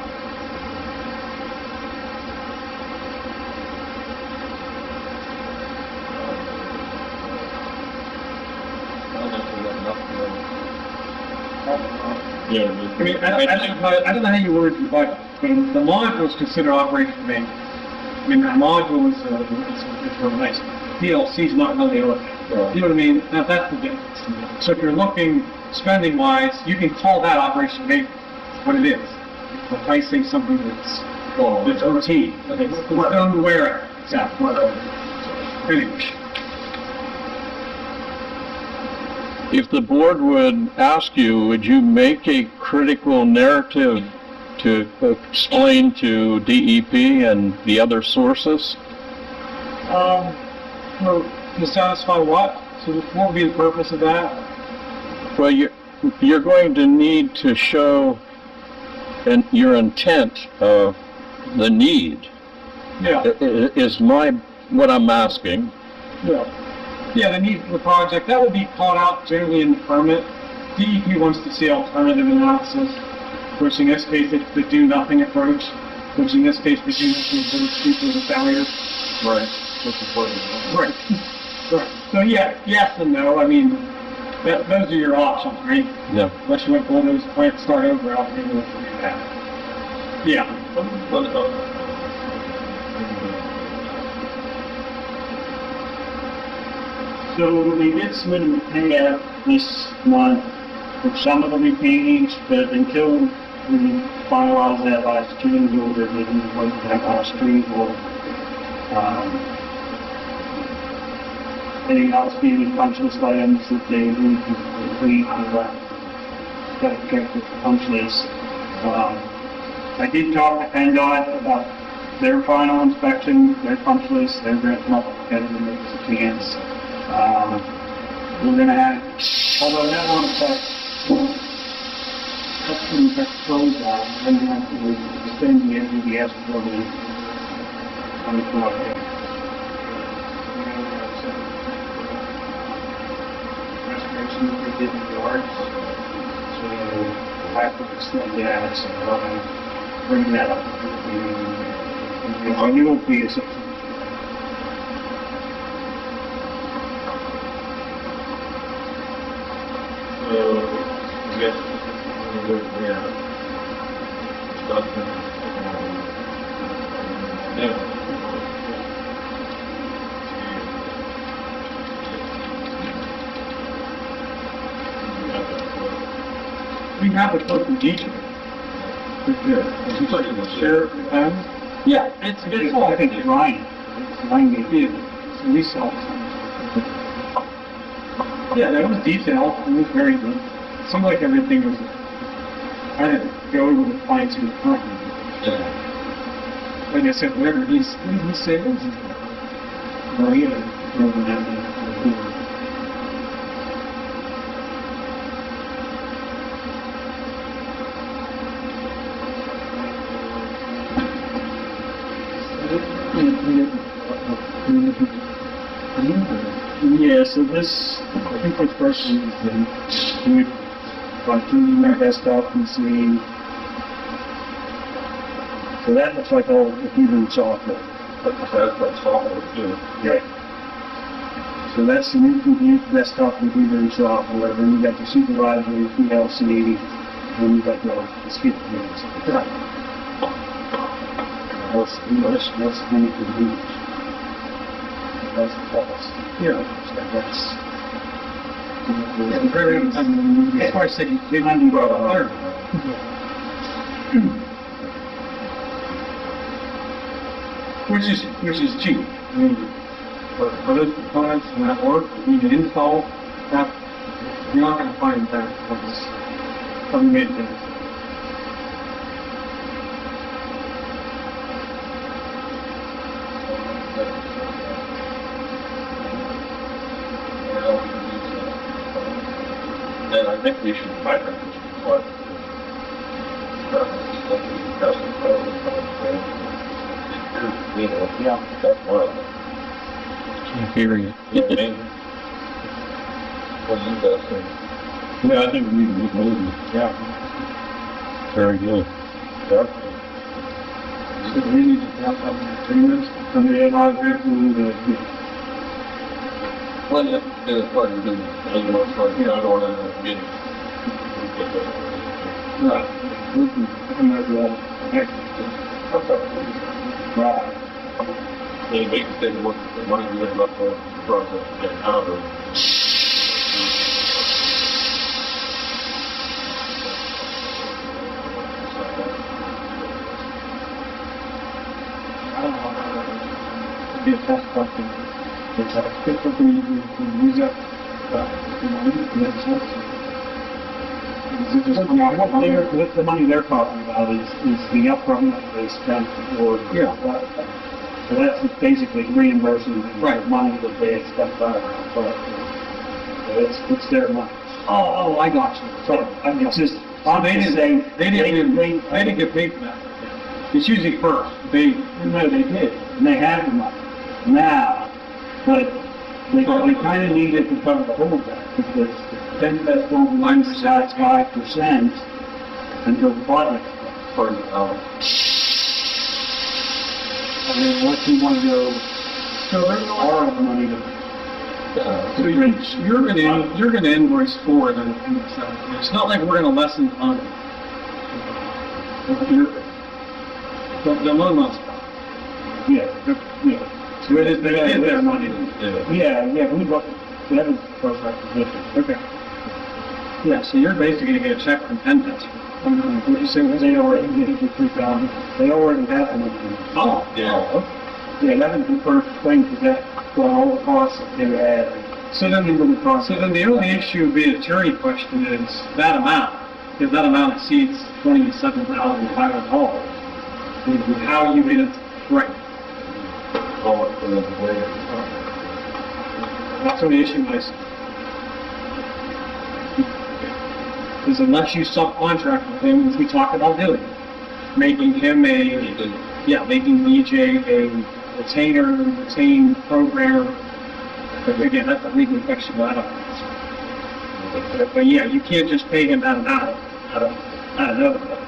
Speaker 3: Yeah.
Speaker 5: I mean, I don't know how you word the budget, but the module is considered operation maintenance. I mean, the module is really nice. PLC is not really a, you know what I mean? That's the difference. So if you're looking spending wise, you can call that operation maintenance, what it is. If I say something that's routine, it's done where, exactly. Anyway.
Speaker 1: If the board would ask you, would you make a critical narrative to explain to DEP and the other sources?
Speaker 5: Well, to satisfy what? So what would be the purpose of that?
Speaker 1: Well, you're going to need to show your intent of the need.
Speaker 5: Yeah.
Speaker 1: Is what I'm asking.
Speaker 5: Yeah. Yeah, the need for the project, that will be called out generally in the permit. DEP wants to see alternative analysis, which in this case it's the do nothing approach, which in this case the do nothing approach equals a failure.
Speaker 3: Right. What's important?
Speaker 5: Right. Right. So yeah, yes and no. I mean, those are your options, right?
Speaker 1: Yeah.
Speaker 5: Unless you want to pull those plants, start over, I'll be able to do that. Yeah.
Speaker 4: So we did submit a pay app this month for some of the repaintings, but until we finalize that last change order, we didn't wait to have our street or, any outstanding punch list items that they need to complete on that. Got to check with the punch list. I did talk to PennDOT about their final inspection, their punch list, they're going to come up with it when there's a chance. We're gonna have, although that won't affect, that's gonna affect close out, we're gonna have to extend the NVDS for the, on the project. Restoration that they did in the yards, so we'll have to extend that, so we're gonna bring that up. The renewal fee is
Speaker 5: We have a total detail.
Speaker 3: It's like a share,
Speaker 5: Yeah, it's all,
Speaker 4: I think it's Ryan. Ryan gave you, so we saw it.
Speaker 5: yeah, that was detailed, it was very good. It seemed like everything was, I didn't go over the fine tooth comb.
Speaker 3: yeah.
Speaker 5: Like I said, whatever he said, it was,
Speaker 4: Maria, over that. Yeah, so this, I think the first one is the, we've gone through my desktop and see. So that looks like all the Hebrew software.
Speaker 3: That's what software too.
Speaker 4: Yeah. So that's the new computer desktop computer software, then you got the supervisory PLC, then you got the skip units. That's many computers. That's the boss.
Speaker 5: yeah.
Speaker 4: That's.
Speaker 5: That's why I said you didn't
Speaker 4: Ninety
Speaker 5: go
Speaker 4: dollars.
Speaker 5: Which is cheap. I mean, for those components and that work, you need to install, that, you're not gonna find that, that's something made things.
Speaker 3: Then I think we should find out what.
Speaker 4: Yeah.
Speaker 3: That's one of them.
Speaker 1: Can't hear you.
Speaker 3: Yeah, I mean, what do you guys think?
Speaker 1: Yeah, I think we need to move moving.
Speaker 4: Yeah.
Speaker 1: Very good.
Speaker 3: Yeah.
Speaker 4: So we need to have some agreements, and the advisor to,
Speaker 3: Well, yeah, it's what you're doing. I don't want to get.
Speaker 4: right, we can measure that. Right.
Speaker 3: They make the thing work, the money we have left for the project, get out of.
Speaker 4: I don't know how to be a test question. It's a good for me to use up, the money, and then so. What the money they're talking about is the upfront that they spent for.
Speaker 5: Yeah.
Speaker 4: So that's basically reimbursing the
Speaker 5: Right.
Speaker 4: money that they expect out of the project. So it's their money.
Speaker 5: Oh, I got you.
Speaker 4: So, I mean, it's just,
Speaker 5: So
Speaker 4: I'm
Speaker 5: they
Speaker 4: just
Speaker 5: didn't,
Speaker 4: saying.
Speaker 5: they didn't get paid for that. It's usually first,
Speaker 4: No, they did, and they had the money. Now, but they kind of need it to cover the whole back, because then that's going to lose that 5% until the project.
Speaker 3: For the,
Speaker 4: I mean, what you want to go,
Speaker 5: so they're gonna,
Speaker 4: borrow the money to.
Speaker 5: so you're gonna invoice for it, and it's not like we're gonna lessen on it. The loan loss.
Speaker 4: Yeah, yeah.
Speaker 5: So it is their money.
Speaker 4: Yeah, we haven't closed that position.
Speaker 5: Okay. Yeah, so you're basically gonna get a check from Penn.
Speaker 4: What you say, they already did it for 3,000. They already have the money.
Speaker 5: Oh.
Speaker 3: Yeah.
Speaker 4: Yeah, that was the first thing, because that, for all the costs that they had.
Speaker 5: So then, the only issue would be the attorney question is that amount, because that amount exceeds $27,500. How you get it right? That's the only issue I see. Because unless you subcontract with him, as we talked about doing, making him making EJ a retained programmer. But again, that's a legal question, I don't know. But yeah, you can't just pay him that amount out of nowhere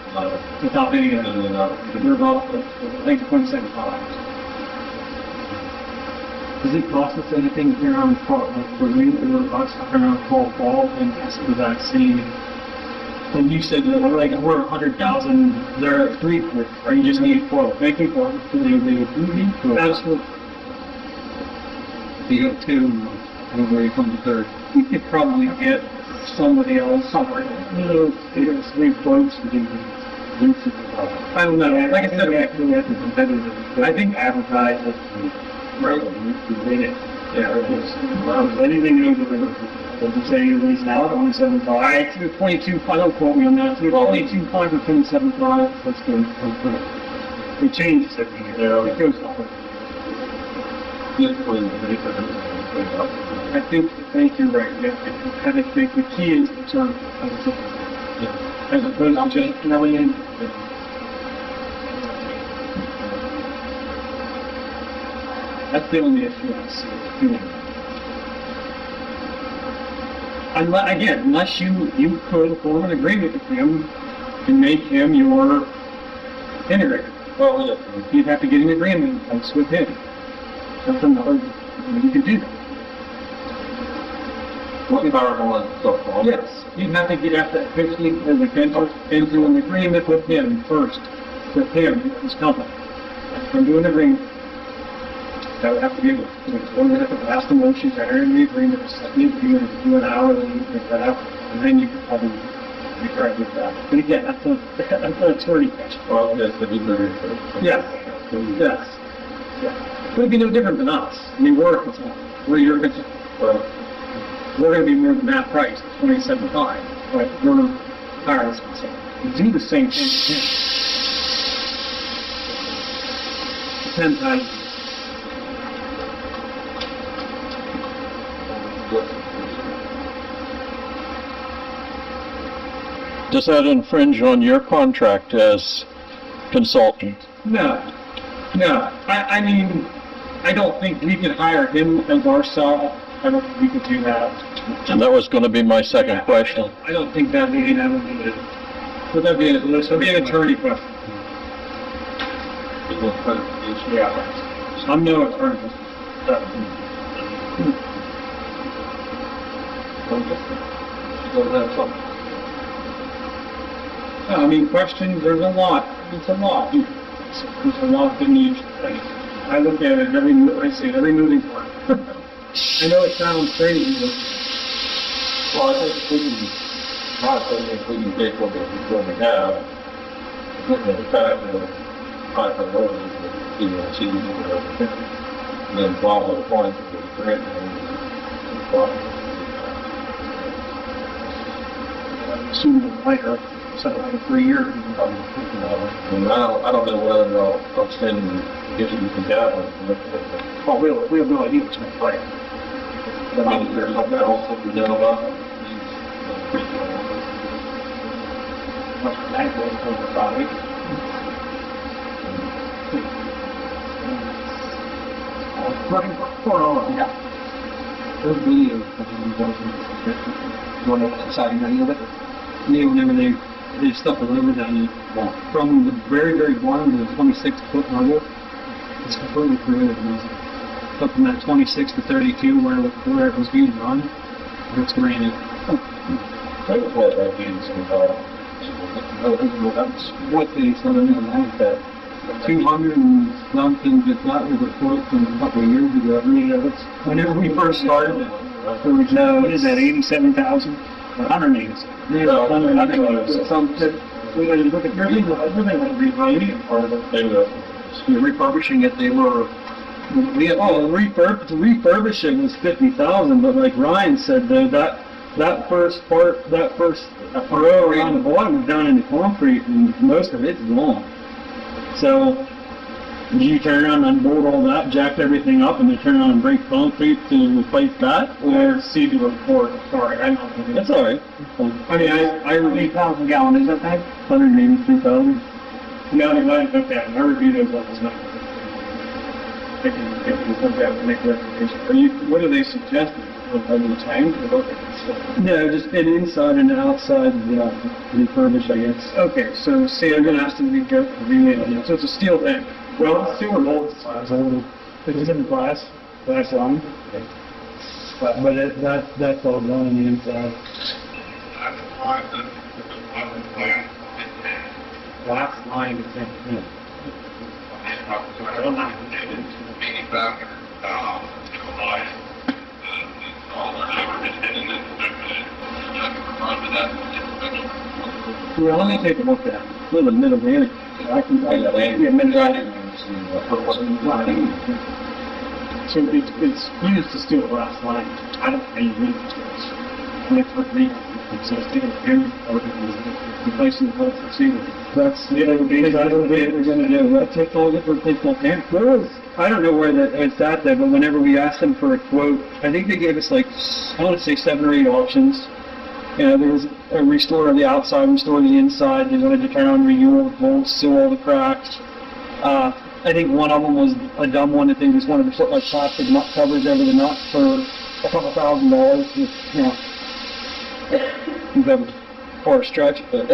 Speaker 5: without any of the about like 27.5.
Speaker 7: Does it cost us anything here on fall, like for me, or us around fall and ask for that same? And you said that like we're 100,000, they're at 3, or you just need 4, making 4,
Speaker 5: Absolutely.
Speaker 7: You go 2, and where you come to 3rd.
Speaker 5: You could probably get somebody else somewhere.
Speaker 4: There's 3 quotes to do.
Speaker 5: I don't know, like I said,
Speaker 4: we have to competitive.
Speaker 5: I think-
Speaker 4: Advertise it.
Speaker 5: Right.
Speaker 4: We made it. Yeah. Anything over, does it say at least now, 27.5?
Speaker 5: Alright, to the 22, don't quote me on that, to the 22.5 or 27.5,
Speaker 4: That's good. It changes every year.
Speaker 5: it goes up. I think you're right, yeah. I think the key is the term, as opposed to just million. That's the only issue I see. Unless you could form an agreement with him and make him your integrator.
Speaker 3: Well, yeah.
Speaker 5: You'd have to get an agreement in place with him. That's another, you can do that.
Speaker 3: What power and so forth.
Speaker 5: Yes, you'd have to officially, as a vendor, into an agreement with him first, with him, his company. From doing an agreement, that would have to be, one would have to pass the motion, enter in the agreement, set the agreement, do an hourly, and then you could probably be correct with that. But again, that's an attorney question.
Speaker 3: Well, yes, that'd be very.
Speaker 5: Yes, yes, yeah. It would be no different than us. I mean, we're your concern.
Speaker 3: Well,
Speaker 5: We're going to be more than that price, 27.5. But we're tireless. We do the same thing. Depends how you.
Speaker 1: Does that infringe on your contract as consultant?
Speaker 5: No. I mean, I don't think we could hire him as our sub. I don't think we could do that.
Speaker 1: And that was going to be my second question.
Speaker 5: I don't think that would be it. Would that be an attorney question? Yeah. I'm no attorney. I mean, questions, there's a lot. It's a lot. There's a lot that needs. I look at it every moving part. I know it sounds crazy, but
Speaker 3: well, I think we can, my opinion, we can take what we have, look at the fact that I can work with the ELC, and then follow the point of the grant.
Speaker 5: sooner than later, so like 3 years.
Speaker 3: And I don't know whether I'll extend get you can gather.
Speaker 5: Well, we have no idea what's going to play.
Speaker 3: I mean, there's something else that we know about.
Speaker 5: Yeah.
Speaker 7: Those videos, you want to decide any of it? Whenever they stuff a river down from the very, very bottom to the 26-foot level, it's completely creative. Up from that 26 to 32 where it was being run, it's granted.
Speaker 3: That was what that means.
Speaker 7: That's what they sort of knew that. 200 and something, but that was a quote from a couple of years ago. I mean, that's, whenever we first started, there was no,
Speaker 4: What is that, 87,000? 187.
Speaker 7: We gotta look at, really, rebuilding part of it. Refurbishing it, they were, to refurbish it was 50,000, but like Ryan said, though, that first row around the bottom was down into concrete, and most of it's gone. So, you turn around and unbolt all that, jack everything up, and then turn around and break concrete to replace that, or
Speaker 4: See the report, sorry, I don't know.
Speaker 7: that's all right.
Speaker 4: I mean, I 8,000 gallon, is that thing?
Speaker 7: 183,000.
Speaker 4: No, I looked at it, I reviewed those levels now. They can look at it and make recommendations.
Speaker 7: What are they suggesting?
Speaker 4: Are you tank or what?
Speaker 7: No, just an inside and outside, refurbish, I guess.
Speaker 4: Okay, so see, I'm gonna ask them to go review. So it's a steel tank. Well, it's steel mold size. It's in glass line.
Speaker 7: But that's all done on the inside.
Speaker 4: Glass line, yeah.
Speaker 7: Well, let me take a look at it. A little mid-Atlantic. I can, yeah, mid-Atlantic.
Speaker 4: So it's used to steel glass line. I don't know any reasons. And it's what they, so it's taken here, or replacing the whole ceiling.
Speaker 7: That's what they're gonna do. That's it, all different things like that. There was, I don't know where that it's at there, but whenever we asked them for a quote, I think they gave us like, I want to say 7 or 8 options. You know, there was a restore of the outside, restore the inside. They wanted to turn on renew all the bolts, seal all the cracks. I think one of them was a dumb one that they just wanted to put like plastic nut covers over the nut for a couple $1,000. You know, that was for a stretch, but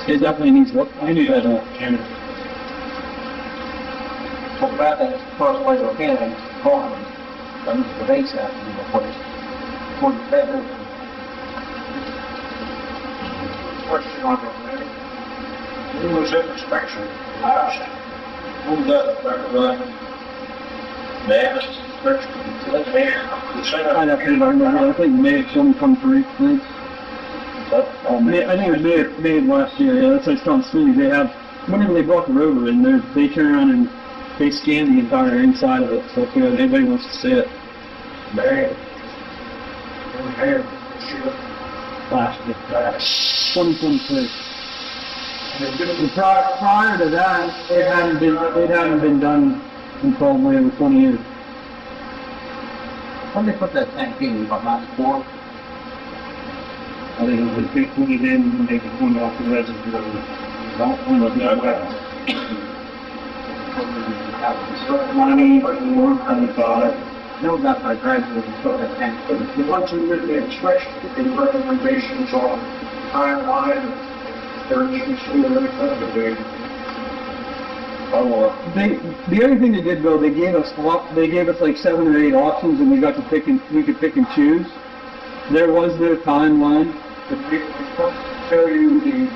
Speaker 7: it definitely needs work. I need that.
Speaker 2: Talk about that first place of canning, corn, the base out and replaced. For the bedroom. Question on it, who was in inspection last? Who that, the inspection,
Speaker 7: I remember. I think May of 2023. I think it was May of last year. Yeah, that's what I was telling Steve. They have, whenever they brought the rover in, they turn around and they scan the entire inside of it. So if anybody wants to see it.
Speaker 2: There.
Speaker 7: Last year. 2023. And prior to that, it hadn't been done in probably over 20 years.
Speaker 2: When they put that tank in, about last 4,
Speaker 4: I think it was big when it in, and they could point off the reservoir. Don't want to do that. Money, or 105.
Speaker 2: no, not by gradually put that tank in. Once you get the inspection, the recommendations on timeline, there's usually a little bit of a big.
Speaker 7: The other thing they did though, they gave us like 7 or 8 options, and we could pick and choose. There was no timeline.
Speaker 2: The people tell you the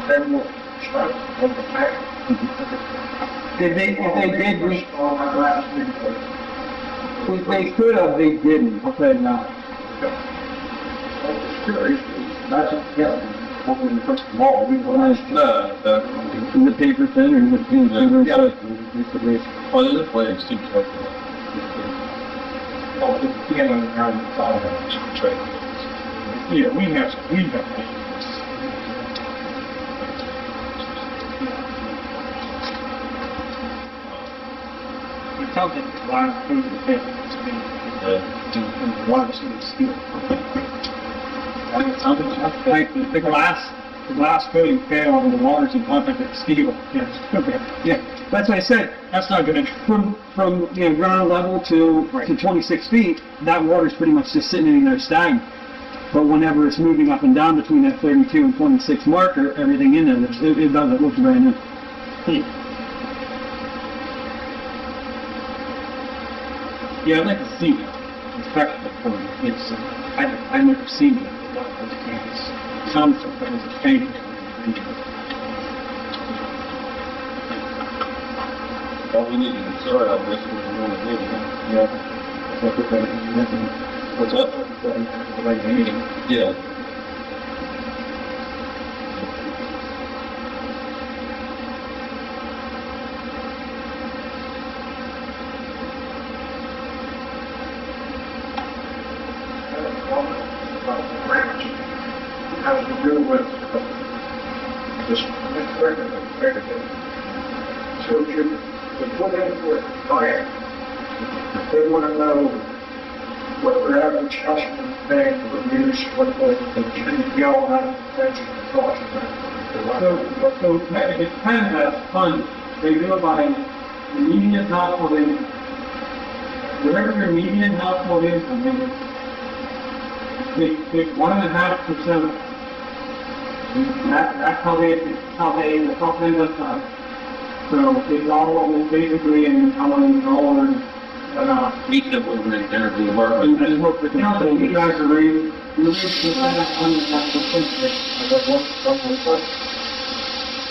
Speaker 2: federal strike of the fact.
Speaker 7: If they did,
Speaker 2: On that last week.
Speaker 7: if they could have, they didn't. I'll say now.
Speaker 2: I was curious, not just, what we first of all, we were asked.
Speaker 7: In the paper thin or the paper
Speaker 3: Well, there's a way it seems like
Speaker 2: Oh, the piano around the side of it.
Speaker 3: trade.
Speaker 4: Yeah, we have. We tell them to line through the pit, it's been, water is steel. Like the glass coating failed and the water's in contact with steel. Yes, okay. Yeah, that's what I said, that's not gonna, from ground level to 26 feet, that water's pretty much just sitting in there stagnant. But whenever it's moving up and down between that 32 and 26 marker, everything in there, it doesn't look very new. Yeah, I'd like to see it. Inspection report. It's, I've never seen it. It's some things change.
Speaker 3: All we need to decide on this is we want to do.
Speaker 4: Yeah.
Speaker 3: What's that?
Speaker 4: Like the meeting.
Speaker 3: Yeah.
Speaker 2: Has to do with this so you put into it plan. They want to know what their average customer is paying for use, what the yell out of attention cost.
Speaker 5: So it depends on funds. They do it by the median household income. Whatever your median household income is, it's 1.5%. That's how they end up done. So it's all basically in how many dollars.
Speaker 3: Each of them in there, the apartment.
Speaker 5: And what the council, you guys are raising, you're raising the
Speaker 2: I got one question.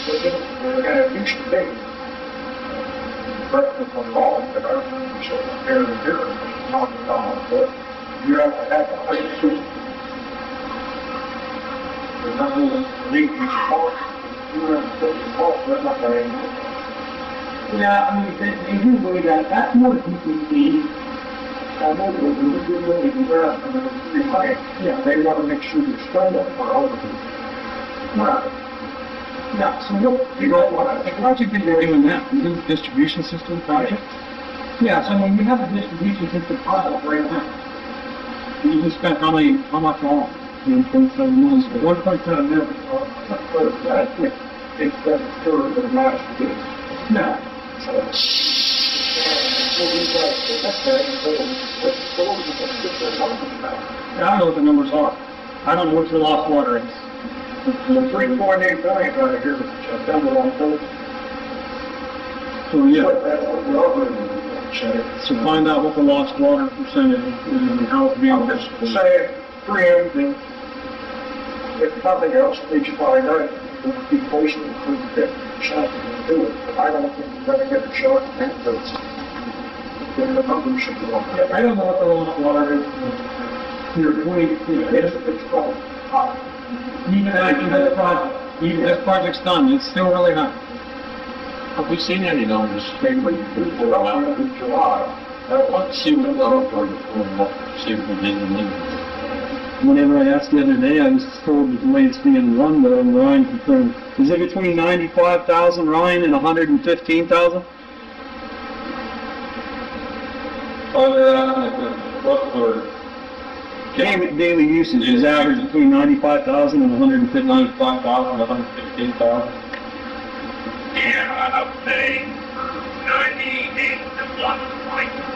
Speaker 2: It used to be, breakfast on law, but I don't know, so here and here, not at all, but you have to have a high school. There's nothing that needs to be taught. You have to take the cost, that's not very much.
Speaker 5: Yeah, I mean, they do believe that. That's more PPP.
Speaker 2: I know, but we do really grasp, and it's pretty high. Yeah, they want to make sure you spend it for all of it. Right.
Speaker 5: Yeah, so you know what, the project that you're doing now, the distribution system project? Yeah, so when you have a distribution system project right now, you just spent how much on? 1.7 million. 1.7 million.
Speaker 2: It's that sure of the master deal.
Speaker 5: No. I don't know what the numbers are. I don't know what your lost water is.
Speaker 2: The 3.8 billion right here, which done it on both.
Speaker 5: So yeah,
Speaker 2: That's what we're over.
Speaker 5: so find out what the lost water percentage is and how it's being.
Speaker 2: I'm just saying, preempting, if nothing else, each find out, it would be placed in the 50% to do it. But I don't think we're gonna get a shot at that, but then the numbers should go up.
Speaker 5: I don't know what the lost water is.
Speaker 2: It's called,
Speaker 5: Even after this project, even this project's done, it's still really high.
Speaker 1: Have we seen any numbers?
Speaker 2: they would, it's up in July.
Speaker 1: Let's see what the report is, see if we did anything.
Speaker 7: Whenever I asked the other day, I was told that the way it's being run, but Ryan confirmed. Is it between 95,000, Ryan, and 115,000?
Speaker 3: What word?
Speaker 7: Daily usage is average between 95,000 and 115,000.
Speaker 3: 95,000, 115,000.
Speaker 6: Yeah, I would say 98 to 1 point.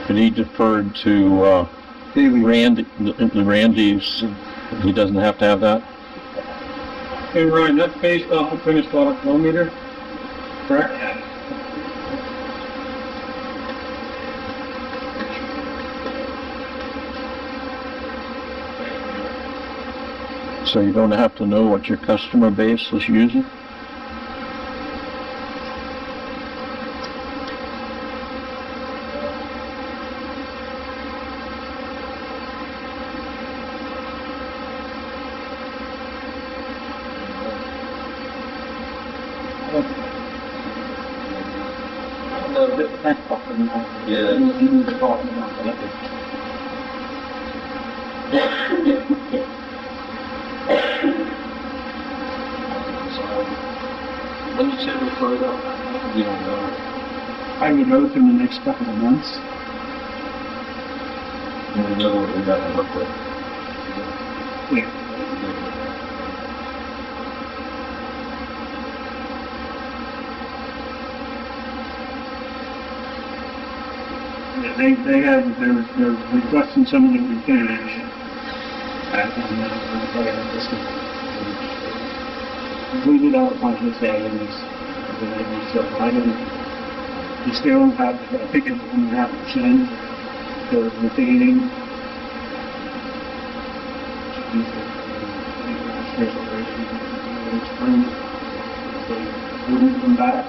Speaker 1: And he deferred to,
Speaker 7: Daily.
Speaker 1: the Randy's, he doesn't have to have that?
Speaker 5: Hey Ryan, that's based off of finished water flow meter, correct?
Speaker 6: Yeah.
Speaker 1: So you don't have to know what your customer base is using?
Speaker 3: Yeah.
Speaker 1: When you say refer though?
Speaker 3: We don't know.
Speaker 7: I would hope in the next couple of months.
Speaker 3: We know what we got to look with.
Speaker 7: Yeah. They're requesting some of the repairs. Completed out on his day and so I don't, we still have, I think it's 1.5% for retaining.
Speaker 4: wouldn't come back.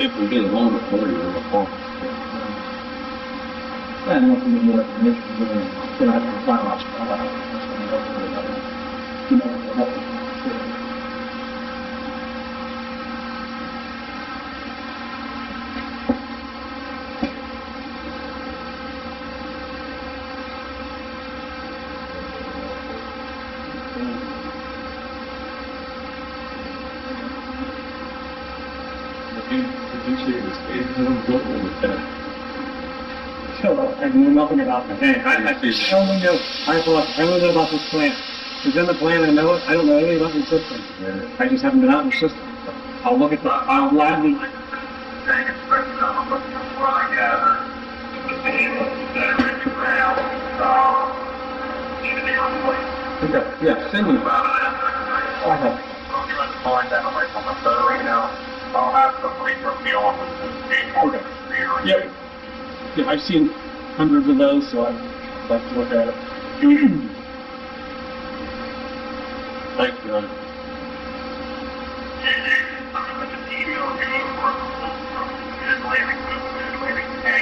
Speaker 3: If we get along with what you're going
Speaker 4: I don't know if we need more information, then I can find out. I knew nothing about the plan. I only know about this plan. It's in the plan, I know it. I don't know anything about the system. I just haven't been out in the system. I'll look at I'll gladly.
Speaker 3: Okay, yeah, send me.
Speaker 6: I'm trying to find that on my phone right now. I'll have somebody from the office.
Speaker 4: Yep. Yeah, I've seen hundreds of those, so I'd like to look at it.
Speaker 3: Thanks, John.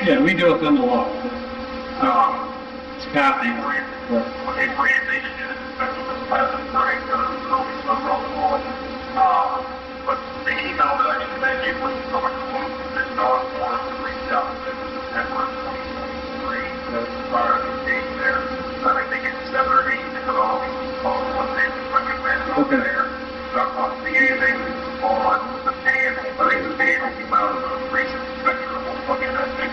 Speaker 4: Yeah, we do it them a lot. It's Kathy.
Speaker 6: But the email that I can send you was from a quote that Don wanted to reach out to September 2023, prior to the date there. I think it's 7 or 8 different what they recommend over there. Not on the anything on the panel, but the panel came out of the recent inspection report looking at that.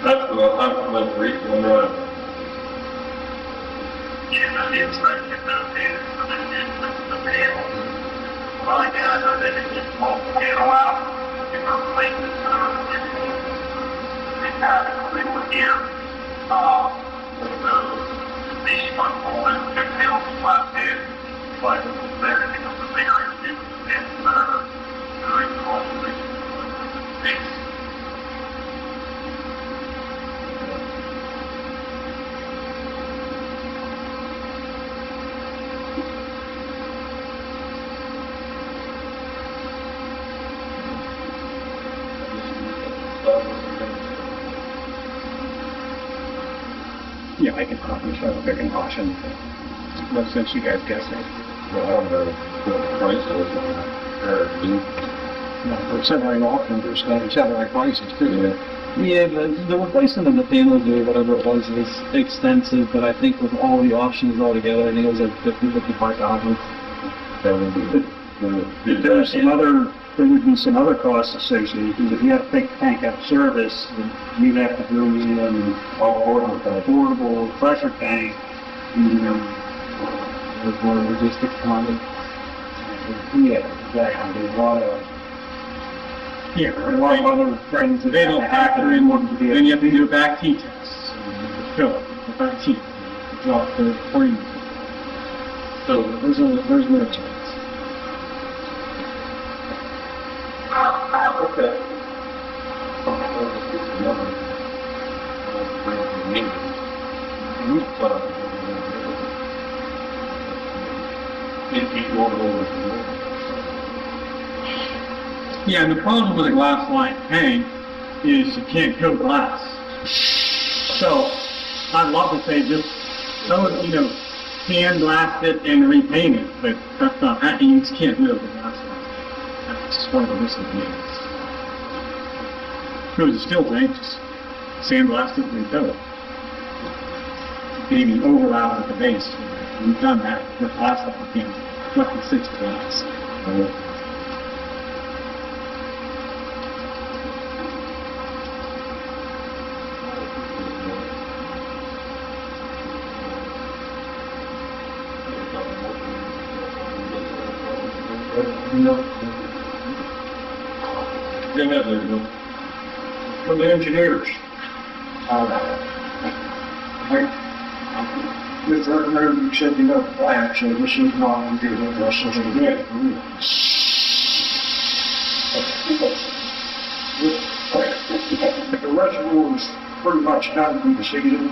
Speaker 3: That's the most recent one,
Speaker 6: Yeah, the inspection noted the panel. Well, I know that it's just multiple panel out, different places, they have it, they were here. So, the unfolded, the panel flat head, but there, I think it was a bigger issue, and, during the whole thing.
Speaker 4: Yeah, I can probably try to pick an option. No sense you guys guessing.
Speaker 3: Well, I don't know what price it was on that.
Speaker 4: No, we're separating options, we're separating prices too. Yeah, the replacement of the panels or whatever it was extensive, but I think with all the options all together, I think it was like $55. There would be some other costs associated, because if you have to take the tank out of service, you'd have to bring in a portable pressure tank, there's more logistics on it. Yeah, exactly, there's a lot of other things that
Speaker 5: They don't factor in what,
Speaker 4: then
Speaker 5: then you have to do a back T test. Fill it, the back T. Drop the free.
Speaker 4: So there's no chance.
Speaker 3: Okay.
Speaker 5: Yeah, and the problem with a glass line tank is you can't coat glass. So, I'd love to say just, sandblast it and repaint it, but that's not happening, you just can't do it with glass line. That's just one of the missing things. Because it's still tank, just sandblast it and refill it. You can even overlap it at the base. We've done that with glass stuff, you can't, roughly 6 glass.
Speaker 3: No. Yeah, there you go.
Speaker 2: from the engineers. Mr. Reverend, you said you got the plan, so this is not going to be interesting to get. The reservoir is pretty much done for the season,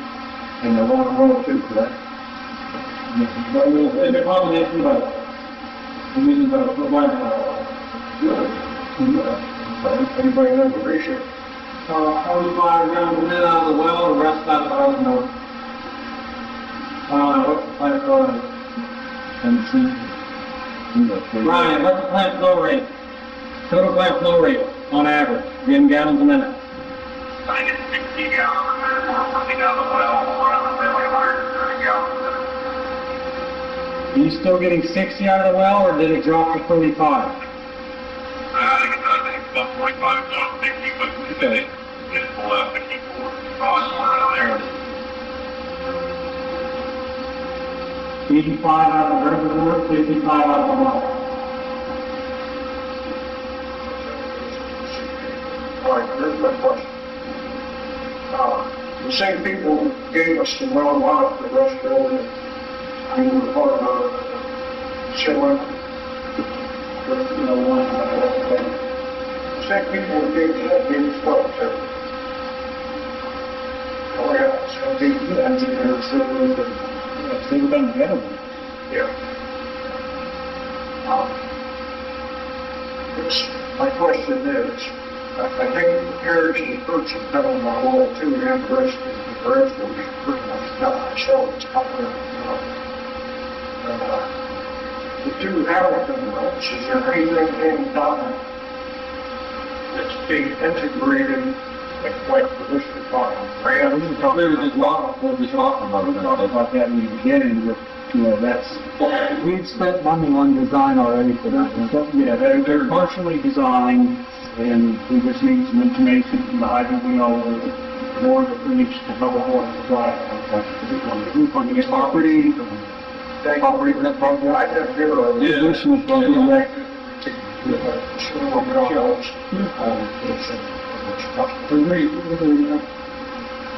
Speaker 2: and they want to roll too, correct?
Speaker 5: And the combination of both. We're using both, but one.
Speaker 2: Anybody have a ratio?
Speaker 5: Hose bar around the middle of the well, the rest out of the hose node. What's the plant flow rate? Ryan, what's the plant flow rate? Total plant flow rate on average, in gallons a minute.
Speaker 6: I think it's 60 gallons a minute, or something out of the well, around the like 130 gallons a minute.
Speaker 5: Are you still getting 60 out of the well, or did it drop to 35?
Speaker 6: I think it's about 45, it's not 60, but it's below 54, somewhere around there.
Speaker 5: 85 out of the reservoir, 55 out of the well.
Speaker 2: All right, here's my question. The same people gave us the well lot, the rest building, we were part of the showing. The same people who gave us that gave us what, too? Oh, yeah, same people, engineers,
Speaker 4: They were done together.
Speaker 2: yeah. My question is, I think the carriage and the fruits have come on my wall too, and the rest will be pretty much done, so it's coming up. The two Hamilton roads, is there anything being done that's being integrated like the this department?
Speaker 7: We were just talking about that in the beginning, but, we've spent money on design already for that. Yeah, they're partially designed, and we just need some information from the hydrant wheel, more to finish to cover more supply. On the property, operating that property.
Speaker 2: I have here a
Speaker 7: Additional property.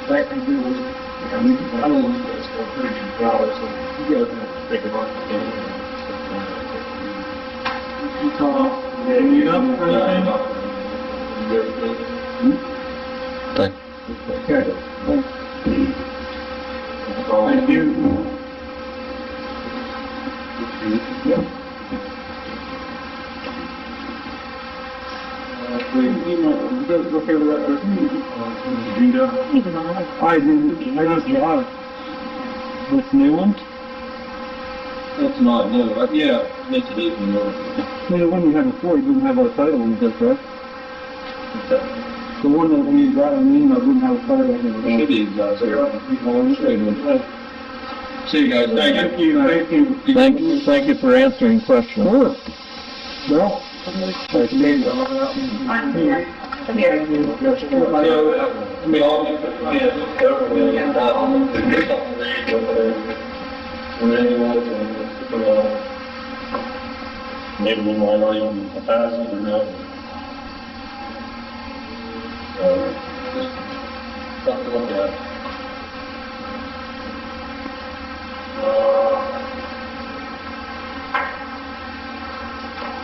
Speaker 2: That can do with, I don't know, it's pretty well, so you guys have to think about it.
Speaker 5: Any up for anything?
Speaker 1: Thank
Speaker 2: Okay.
Speaker 5: Thank you.
Speaker 7: I just got it. This new one?
Speaker 3: That's not new, yeah, it's a new one.
Speaker 7: The one you had before, you didn't have a title on it, correct? The one that when you got an email didn't have a title on it.
Speaker 3: Should be, guys. See you guys, thank you.
Speaker 1: Thank you for answering questions.
Speaker 7: Sure. Well,
Speaker 3: Maybe a little more on 1,000 or no. Just something to look at.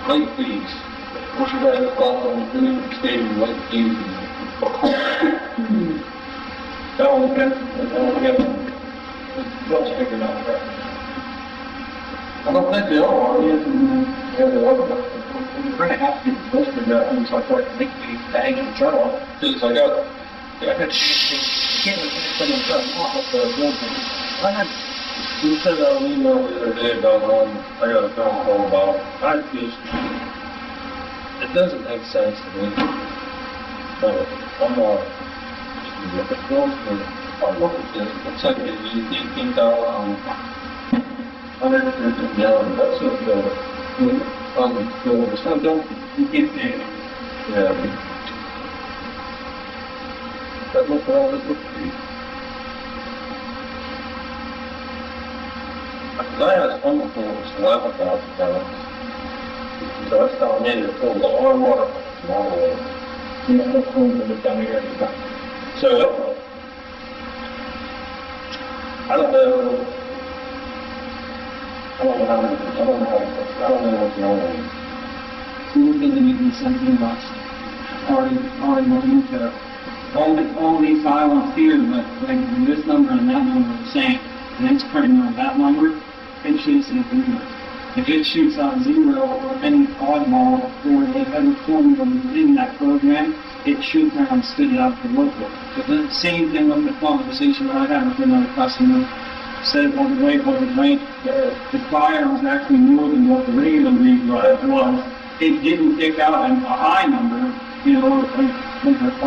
Speaker 3: Late fees. What's your guys' thoughts on doing stating late fees? That one depends, they'll figure it out, right? I don't think they are, yeah, they are, but we're gonna have to get those figured out, things like that, late fees, tag and trouble. Just like that. Yeah, I can't put in trouble off of the building. You sent out an email the other day about I got a phone call about, it doesn't make sense to me. But I'm not, look at those, I'll look at this, looks like they used 18,000, gallons, that's what the, on the field, so don't, you can't see it. Yeah. That look all this looks pretty. I had some of them, it's $11,000. So that's telling me to pull the oil water from small water.
Speaker 5: Yeah, that's cool, but it's down here.
Speaker 3: So, I don't know. I don't know what's going on.
Speaker 5: So we're going to need something about already looking into all these islands here, but like this number and that number are the same. And it's printing on that number, it shoots in zero. If it shoots out zero or any oddball or they ever formed within that program, it shoots out and spit it out to local. But the same thing with the conversation that I had with another customer. Said on the way, the fire was actually more than what the regular read was. It didn't pick out a high number, you know, a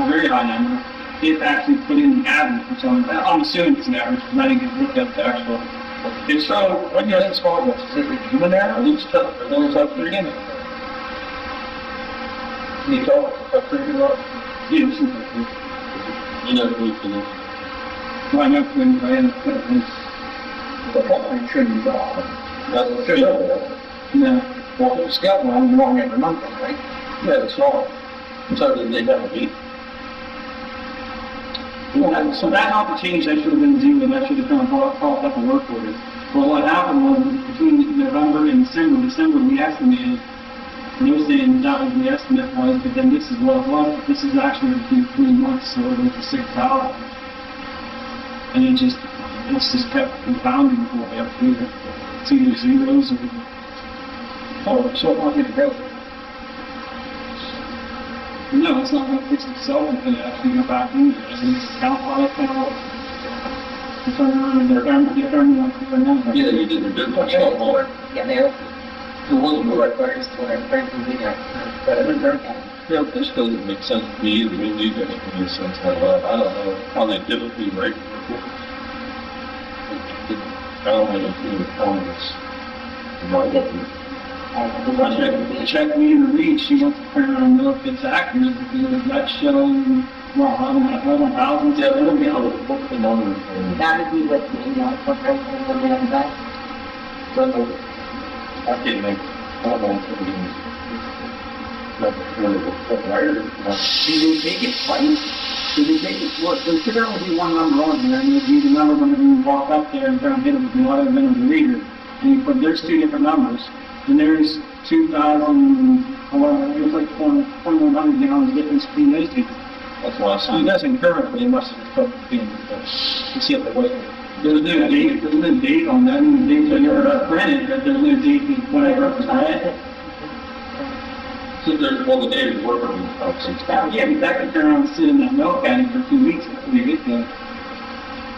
Speaker 5: very high number. It actually put in the average for some. I'm assuming it's an average, because I didn't get looked at the actual.
Speaker 3: It's so, when you're in small ones, is it the human error? It's tough, but then it's up to the human. Can you tell it's up to the human?
Speaker 5: Yes.
Speaker 3: You know who it is.
Speaker 5: Well, I know when I ended up putting this.
Speaker 2: The company shouldn't be off.
Speaker 3: That's what it is.
Speaker 5: No.
Speaker 2: Well, it's got one wrong every month, right?
Speaker 3: Yeah, it's wrong. So did they have a beat?
Speaker 5: So that ought to change, that should have been zero, that should have kind of popped up a work order. But what happened was, between November and December we estimated, and they were saying that was the estimate was, but then this is what it was, this is actually between 3 months, so it was the $6. And it's just kept compounding for me up here. It's either zeros or,
Speaker 2: So it won't get to go.
Speaker 5: no, it's not gonna fix itself, it's gonna actually go back in there, and it's count on it, kind of. It's on the number.
Speaker 3: Yeah, you did a good one. So more.
Speaker 2: Yeah, they're.
Speaker 3: It wasn't right there. Yeah, this doesn't make sense to me either. Maybe it doesn't make sense how I don't know how they typically rate. I don't know if you would call this.
Speaker 5: Check me in the read, she wants to turn around and know if it's accurate, because that's showing, well, 11,000,
Speaker 3: Yeah, it'll be able to book the number.
Speaker 8: That would be what, you know, corporation would be on that.
Speaker 3: I can't make, I don't know if it means.
Speaker 5: Did they make it twice? Did they make it, well, there should only be one number on there, and it'd be the number when you walk up there and try and hit it with the other than the reader. And you put, there's two different numbers, and there's 2,000, well, it was like 2,100 gallons difference between those two.
Speaker 3: That's why I
Speaker 5: So
Speaker 3: see.
Speaker 5: that's incorrect, they must have put it in, to see if they wait. There's no date on that, and the dates are never printed, but there's no date in whatever it's read.
Speaker 3: So there's, well, the day is working.
Speaker 5: Yeah, but that could turn around and sit in that milk caddy for 2 weeks before you get there.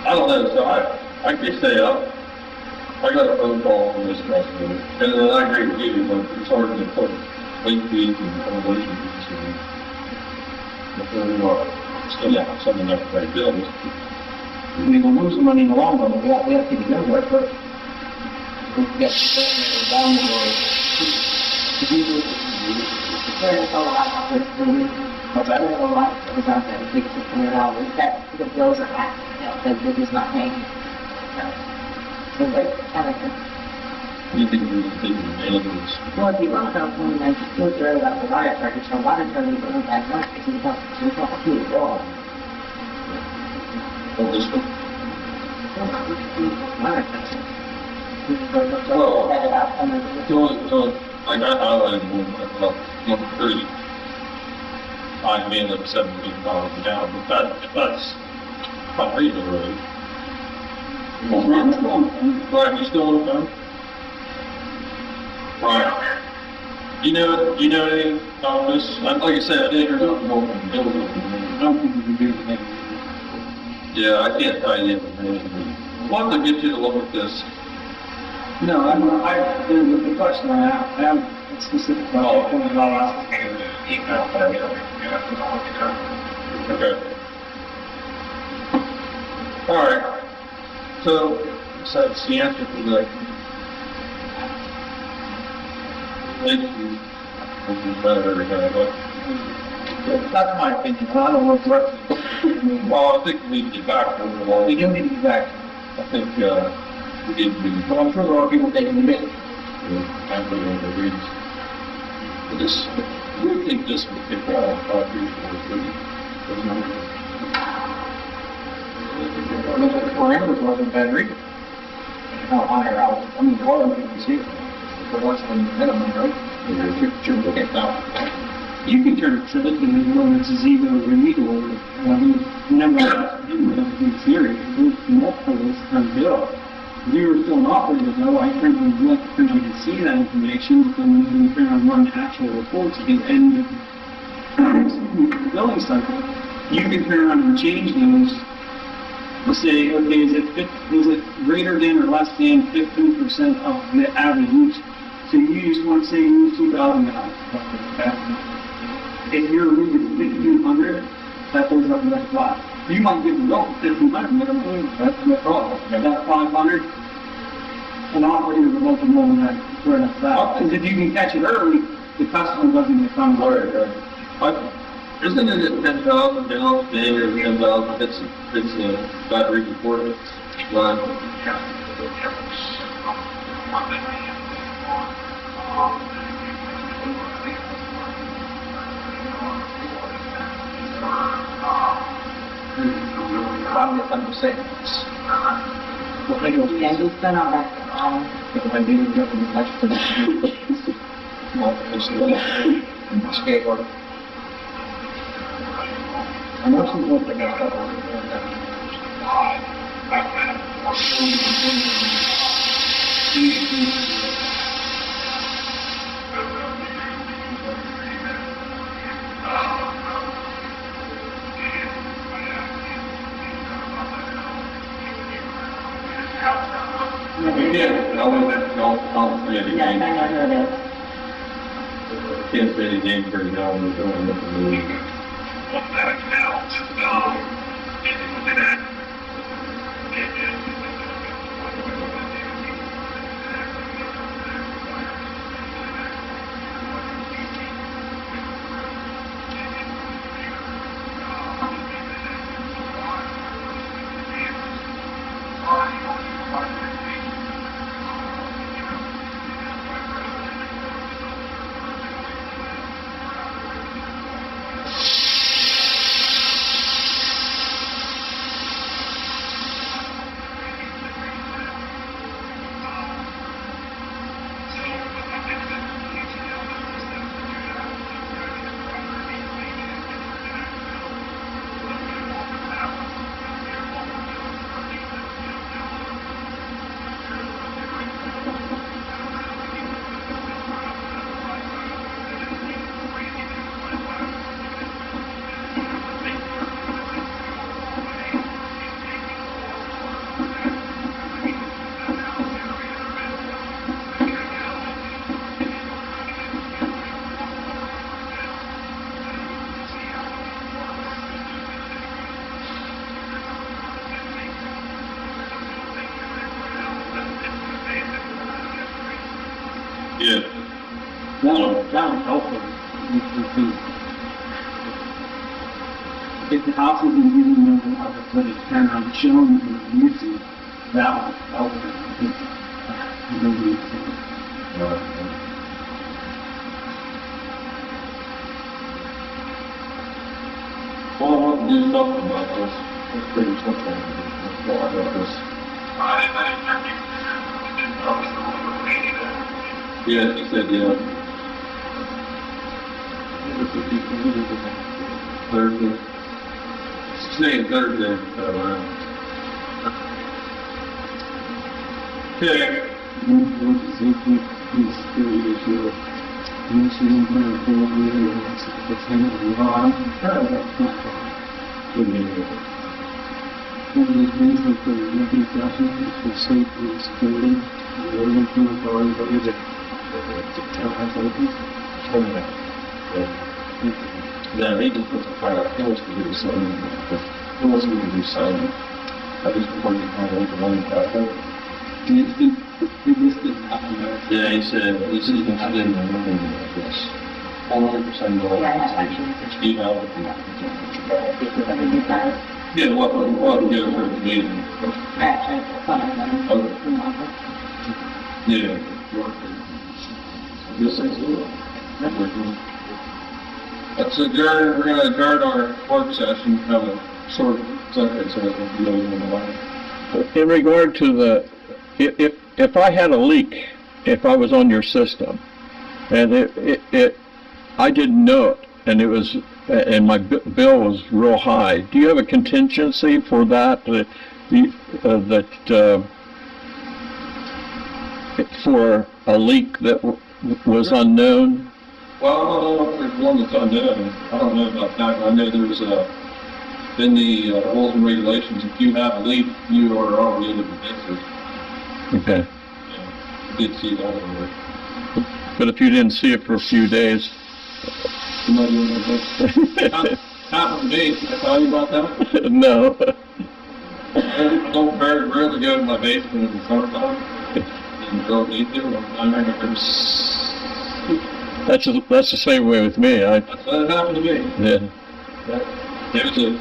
Speaker 3: I don't know, so I could say, I got a phone call from this customer, and then I agree with you, but it's hard to put late fees and elevation fees in. But they're, still have something that they build.
Speaker 2: We will lose the money in the long run, but we have to get it right first. We get down the road.
Speaker 8: There's a lot of this,
Speaker 2: What's that?
Speaker 8: there's a lot that was out there, $600, that the bills are back, you know, that they're just not paying. So they kind of,
Speaker 3: You think we would take advantage of this?
Speaker 8: well, if you look up when I looked at about the fire charges, so a lot of times you look at that, because you don't do it all.
Speaker 3: Oh, this one?
Speaker 8: So, set it up, and then,
Speaker 3: So, I got highlighted one, number 3. I may end up $17 down, but that's not reasonable. Right, you still on the phone? Right. You know anything about this? Like I said, I didn't hear nothing more from Bill.
Speaker 5: I don't think we can do anything.
Speaker 3: Yeah, I can't tell you the information. We'll have to get you to look at this.
Speaker 5: No, the question I have a specific question, and I'll ask.
Speaker 3: Okay. All right. So that's the answer to the issue. Which is better everything, but
Speaker 2: That's my opinion, I don't know what,
Speaker 3: well, I think we need to get back to the law.
Speaker 2: we do need to get back,
Speaker 3: I think we need to be
Speaker 2: but I'm sure there are people taking the bid.
Speaker 3: after the reads. This do think this would take 5 years for it.
Speaker 2: The parameters wasn't bad reading. How higher out, I mean, the oil you can see, for less than minimum, right? You're looking at that.
Speaker 4: You can turn it to it, and whether it's a zero or a needle, or, I mean, never in theory, there's multiple ways to turn it up. We were still an operator though, I turned on the electric and I could see that information, but then when you turn on run actual reports at the end of the billing cycle, you can turn around and change those to say, okay, is it greater than or less than 15% of the average use? So you use, let's say you use 2,000 gallons. If you're moving 1,500, that goes up to that flat. You might get results at 1,500, that's no problem. That 500, an operator would like to know when that, where that's at. Because if you can catch it early, the customer doesn't get found.
Speaker 3: Isn't it at 10,000 gallons being or 10,000, it's a battery reported line?
Speaker 2: I'm saying. Well, I don't.
Speaker 8: Yeah, he's been on that,
Speaker 2: I didn't get the next to the. Well, it's the skateboard. I'm not sure what they got
Speaker 8: yeah, I know that.
Speaker 3: Can't say any name for now when we're going with the movie.
Speaker 6: Well, that accounts, within that.
Speaker 3: Yeah.
Speaker 4: That would help them. If the house isn't giving them how to put it, turn around and show them the usage, that would help them.
Speaker 3: Well, I want to do something about this. It's pretty simple. Well, I got this. Yeah, he said, yeah. Thursday. Today and Thursday. Yeah. Yeah, they can put the fire, he wants to do the same, he wants me to do something. I just before you kind of like the one back there. Yeah, he said he's interested in the moving like this. 100% more. Steve Albert. Yeah, what gives her the meeting? Yeah. This is it. Let's adjourn, we're gonna adjourn our work session, have a short executive session, you know, in the line.
Speaker 1: In regard to the, if I had a leak, if I was on your system, and I didn't know it, and it was, and my bill was real high, do you have a contingency for that, for a leak that was unknown?
Speaker 3: Well, I don't know if there's one that's unknown, I don't know about that, I know there's in the rules and regulations, if you have a leak, you are already able to fix it.
Speaker 1: Okay.
Speaker 3: Yeah, I did see that over there.
Speaker 1: But if you didn't see it for a few days?
Speaker 3: You might want to happened to me, did I tell you about that?
Speaker 1: No.
Speaker 3: I don't very rarely go to my basement in the summertime, and go need to, I remember.
Speaker 1: That's the same way with me.
Speaker 3: That happened to me.
Speaker 1: Yeah.
Speaker 3: It was a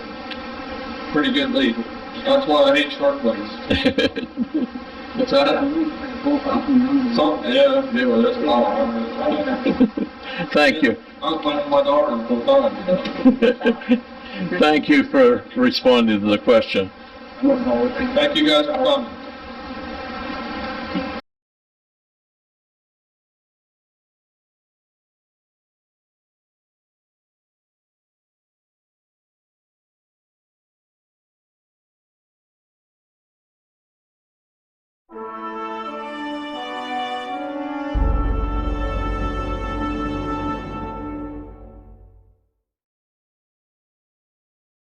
Speaker 3: pretty good lead. That's why I hate shark plays. What's that? Something, yeah, well, that's all.
Speaker 1: Thank you.
Speaker 3: I was playing with my daughter the whole time.
Speaker 1: Thank you for responding to the question.
Speaker 3: Thank you guys for coming.